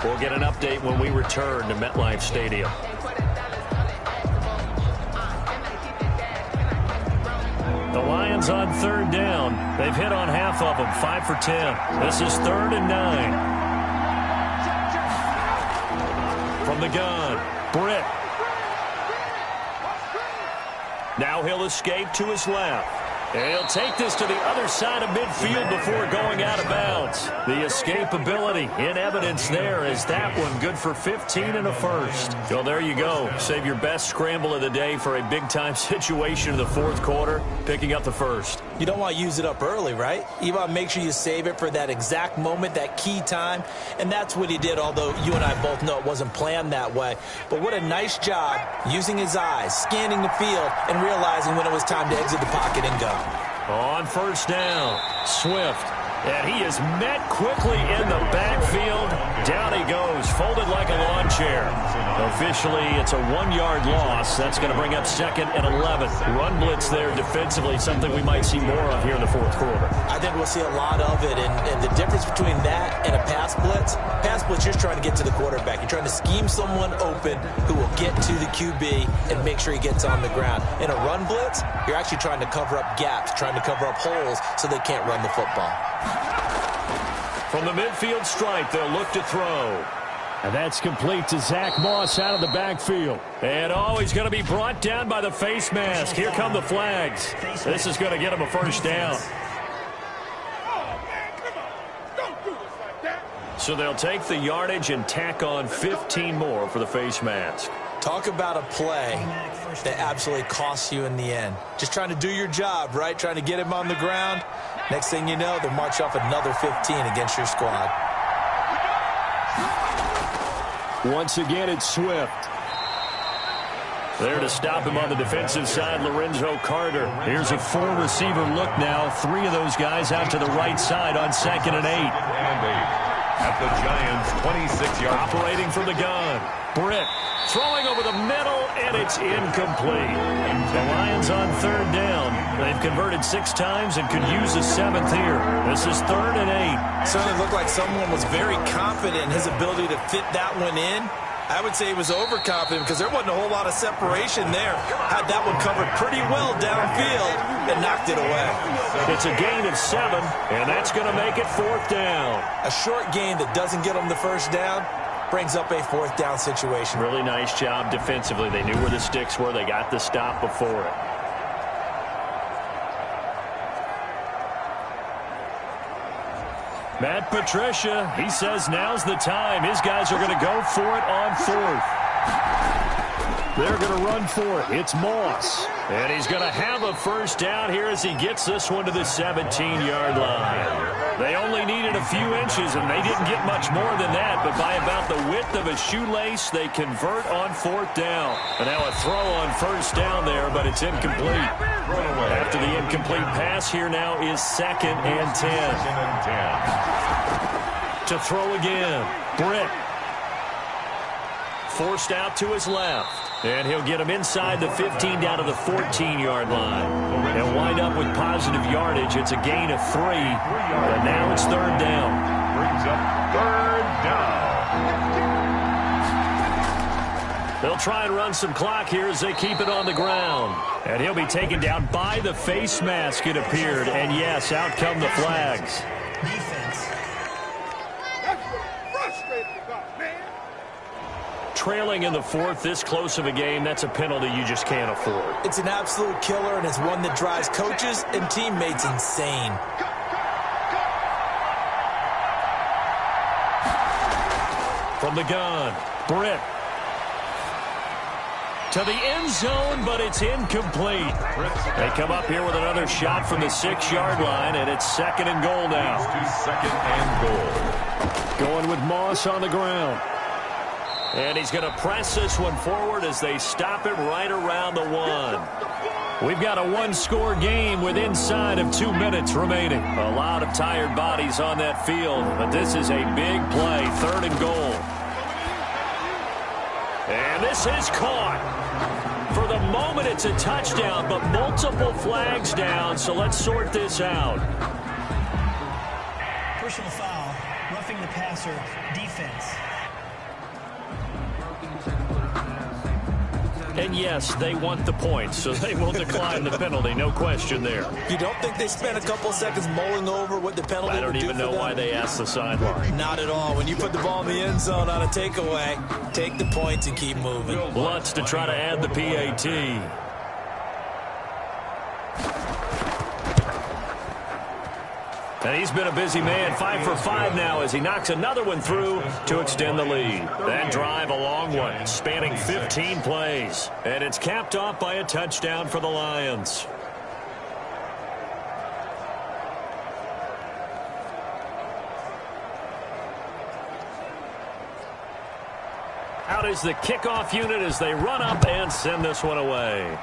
We'll get an update when we return to MetLife Stadium. The Lions on 3rd down. They've hit on half of them, 5 for 10. This is 3rd and 9. From the gun, Britt. Now he'll escape to his left. And he'll take this to the other side of midfield before going out of bounds. The escapability in evidence there as that one good for 15 and a first. Well, there you go. Save your best scramble of the day for a big-time situation in the 4th quarter, picking up the first. You don't want to use it up early, right? You want to make sure you save it for that exact moment, that key time. And that's what he did, although you and I both know it wasn't planned that way. But what a nice job using his eyes, scanning the field, and realizing when it was time to exit the pocket and go. On 1st down, Swift. And he is met quickly in the backfield. Down he goes, folded like a lawn chair. Officially, it's a 1-yard loss. That's going to bring up 2nd and 11. Run blitz there defensively, something we might see more of here in the 4th quarter. I think we'll see a lot of it, and the difference between that and a pass blitz, you're just trying to get to the quarterback. You're trying to scheme someone open who will get to the QB and make sure he gets on the ground. In a run blitz, you're actually trying to cover up gaps, trying to cover up holes so they can't run the football. From the midfield stripe, they'll look to throw. And that's complete to Zach Moss out of the backfield. And, oh, he's going to be brought down by the face mask. Here come the flags. This is going to get him a first down. So they'll take the yardage and tack on 15 more for the face mask. Talk about a play that absolutely costs you in the end. Just trying to do your job, right? Trying to get him on the ground. Next thing you know, they'll march off another 15 against your squad. Once again, it's Swift. There to stop him on the defensive side, Lorenzo Carter. Here's a 4-receiver look now. 3 of those guys out to the right side on 2nd and 8. At the Giants' 26-yard. Operating from the gun. Britt throwing over the middle, and it's incomplete. The Lions on 3rd down. They've converted 6 times and could use a 7th here. This is 3rd and 8. Certainly looked like someone was very confident in his ability to fit that one in. I would say he was overconfident because there wasn't a whole lot of separation there. Had that one covered pretty well downfield and knocked it away. It's a gain of 7, and that's going to make it 4th down. A short gain that doesn't get them the first down brings up a 4th down situation. Really nice job defensively. They knew where the sticks were. They got the stop before it. Matt Patricia, he says now's the time. His guys are going to go for it on 4th. They're going to run for it. It's Moss. And he's going to have a first down here as he gets this one to the 17-yard line. They only needed a few inches, and they didn't get much more than that. But by about the width of a shoelace, they convert on 4th down. And now a throw on first down there, but it's incomplete. After the incomplete pass, here now is 2nd and 10. To throw again, Britt. Forced out to his left. And he'll get him inside the 15 down to the 14-yard line. They'll wind up with positive yardage. It's a gain of 3. And now it's 3rd down. Brings up 3rd down. They'll try and run some clock here as they keep it on the ground. And he'll be taken down by the face mask, it appeared. And yes, out come the flags. Trailing in the fourth, this close of a game, that's a penalty you just can't afford. It's an absolute killer, and it's one that drives coaches and teammates insane. From the gun, Britt. To the end zone, but it's incomplete. They come up here with another shot from the 6-yard line, and it's 2nd and goal now. Second and goal. Going with Moss on the ground. And he's going to press this one forward as they stop it right around the 1. We've got a one-score game with inside of 2 minutes remaining. A lot of tired bodies on that field, but this is a big play, 3rd and goal. And this is caught. For the moment, it's a touchdown, but multiple flags down, so let's sort this out. Personal foul, roughing the passer, defense. And yes, they want the points, so they will decline the penalty, no question there. You don't think they spent a couple seconds mulling over what the penalty I don't even know why they asked the sideline. Not at all. When you put the ball in the end zone on a takeaway, take the points and keep moving. Lutz to try to add the PAT. And he's been a busy man, 5 for 5 now as he knocks another one through to extend the lead. That drive, a long one, spanning 15 plays. And it's capped off by a touchdown for the Lions. Out is the kickoff unit as they run up and send this one away.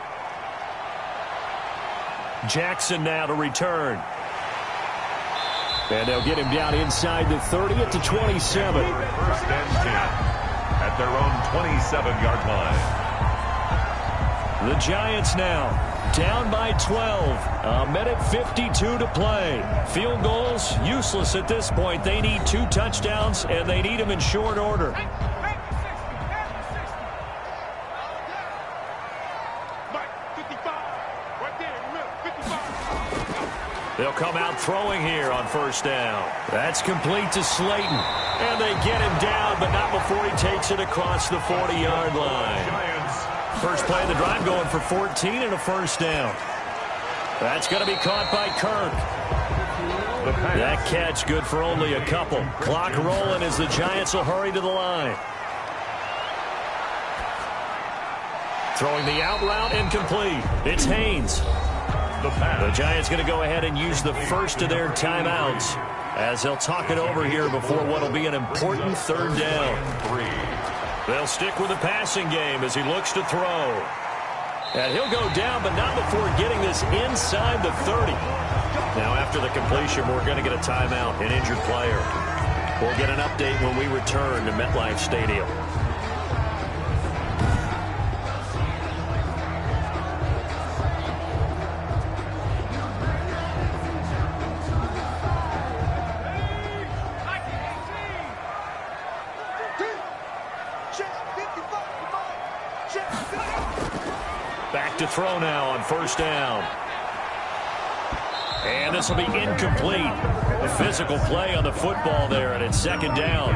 Jackson now to return. And they'll get him down inside the 30 at the 27. 1st and 10 at their own 27-yard line. The Giants now down by 12. A minute 52 to play. Field goals useless at this point. They need 2 touchdowns, and they need them in short order. They'll come out throwing here on 1st down. That's complete to Slayton. And they get him down, but not before he takes it across the 40-yard line. First play of the drive going for 14 and a 1st down. That's going to be caught by Kirk. That catch good for only a couple. Clock rolling as the Giants will hurry to the line. Throwing the out route incomplete. It's Haynes. The Giants going to go ahead and use the first of their timeouts as they'll talk it over here before what will be an important 3rd down. They'll stick with the passing game as he looks to throw. And he'll go down, but not before getting this inside the 30. Now, after the completion, we're going to get a timeout, an injured player. We'll get an update when we return to MetLife Stadium. Back to throw now on 1st down. And this will be incomplete. A physical play on the football there, and it's 2nd down.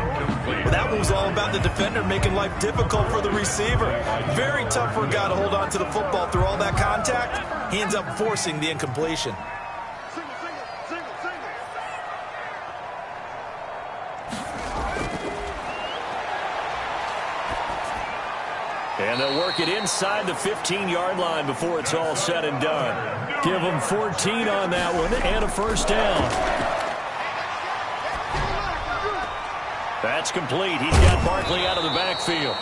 Well, that one was all about the defender making life difficult for the receiver. Very tough for a guy to hold on to the football through all that contact. He ends up forcing the incompletion. And they'll work it inside the 15-yard line before it's all said and done. Give them 14 on that one and a 1st down. That's complete. He's got Barkley out of the backfield.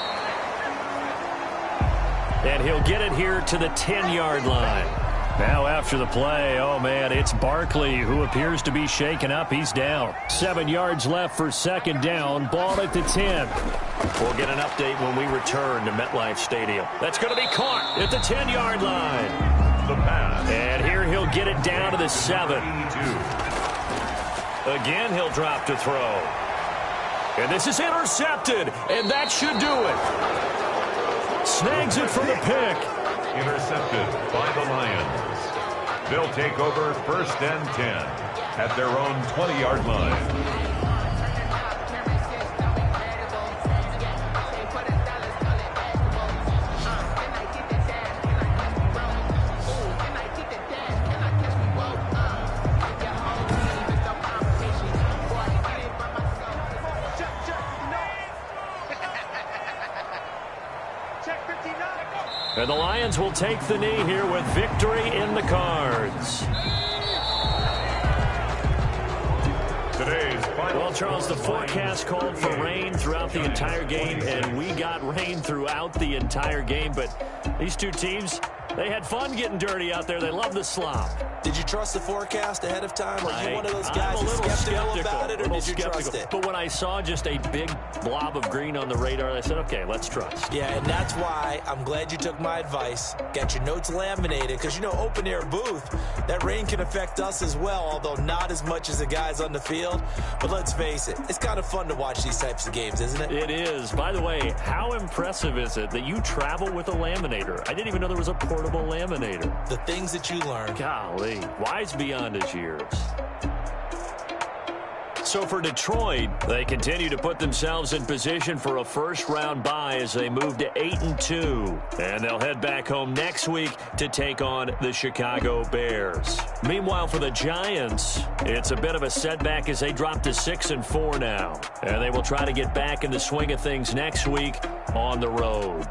And he'll get it here to the 10-yard line. Now after the play, oh man, it's Barkley who appears to be shaken up. He's down. 7 yards left for 2nd down. Ball at the 10. We'll get an update when we return to MetLife Stadium. That's going to be caught at the 10-yard line. The pass. And here he'll get it down to the 7. Again, he'll drop to throw. And this is intercepted, and that should do it. Snags it from the pick. Intercepted by the Lions. They'll take over 1st and 10 at their own 20-yard line. And the Lions will take the knee here with victory in the cards. Well, Charles, the forecast called for rain throughout the entire game, and we got rain throughout the entire game. But these two teams, they had fun getting dirty out there. They love the slop. Did you trust the forecast ahead of time? Are you one of those guys I'm a little skeptical about it, or did you trust it? But when I saw just a big blob of green on the radar, I said, okay, let's trust. Yeah, and that's why I'm glad you took my advice. Get your notes laminated, because, you know, open-air booth, that rain can affect us as well, although not as much as the guys on the field. But let's face it, it's kind of fun to watch these types of games, isn't it? It is. By the way, how impressive is it that you travel with a laminator? I didn't even know there was a portable laminator. The things that you learn. Golly, wise beyond his years. So for Detroit, they continue to put themselves in position for a first-round bye as they move to 8-2. And they'll head back home next week to take on the Chicago Bears. Meanwhile, for the Giants, it's a bit of a setback as they drop to 6-4 now. And they will try to get back in the swing of things next week on the road.